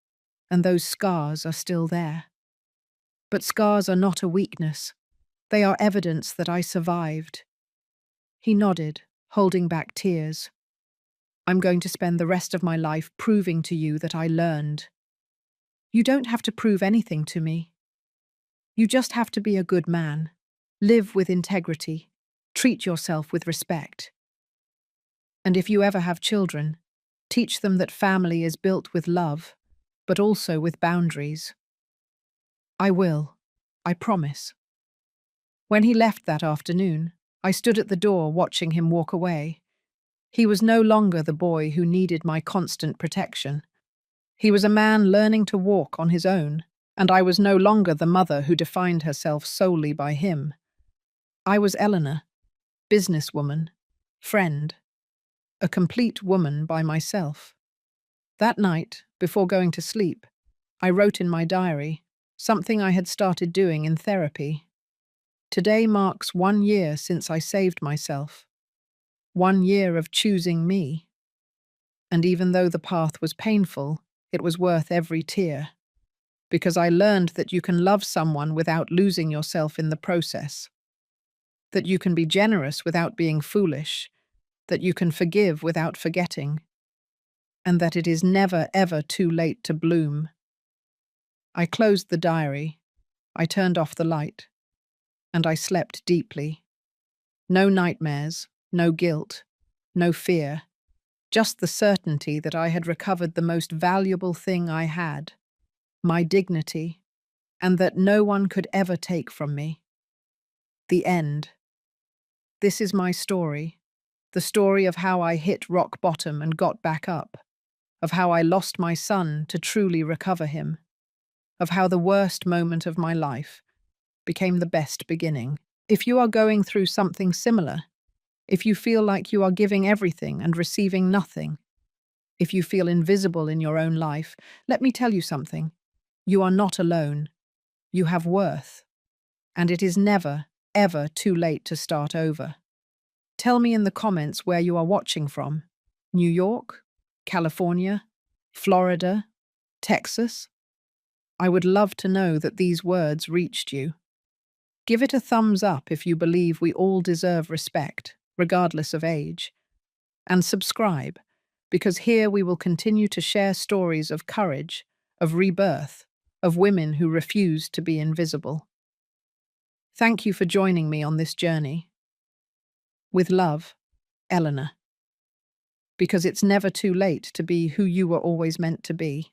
and those scars are still there. But scars are not a weakness. They are evidence that I survived. He nodded, holding back tears. I'm going to spend the rest of my life proving to you that I learned. You don't have to prove anything to me. You just have to be a good man, live with integrity, treat yourself with respect. And if you ever have children, teach them that family is built with love, but also with boundaries. I will. I promise. When he left that afternoon, I stood at the door watching him walk away. He was no longer the boy who needed my constant protection. He was a man learning to walk on his own, and I was no longer the mother who defined herself solely by him. I was Eleanor, businesswoman, friend, a complete woman by myself. That night, before going to sleep, I wrote in my diary, something I had started doing in therapy. Today marks 1 year since I saved myself. 1 year of choosing me. And even though the path was painful, it was worth every tear. Because I learned that you can love someone without losing yourself in the process. That you can be generous without being foolish. That you can forgive without forgetting. And that it is never, ever too late to bloom. I closed the diary. I turned off the light. And I slept deeply. No nightmares, no guilt, no fear. Just the certainty that I had recovered the most valuable thing I had, my dignity, and that no one could ever take from me. The end. This is my story, the story of how I hit rock bottom and got back up, of how I lost my son to truly recover him, of how the worst moment of my life became the best beginning. If you are going through something similar, if you feel like you are giving everything and receiving nothing, if you feel invisible in your own life, let me tell you something. You are not alone. You have worth. And it is never, ever too late to start over. Tell me in the comments where you are watching from. New York? California? Florida? Texas? I would love to know that these words reached you. Give it a thumbs up if you believe we all deserve respect, regardless of age. And subscribe, because here we will continue to share stories of courage, of rebirth, of women who refuse to be invisible. Thank you for joining me on this journey. With love, Eleanor. Because it's never too late to be who you were always meant to be.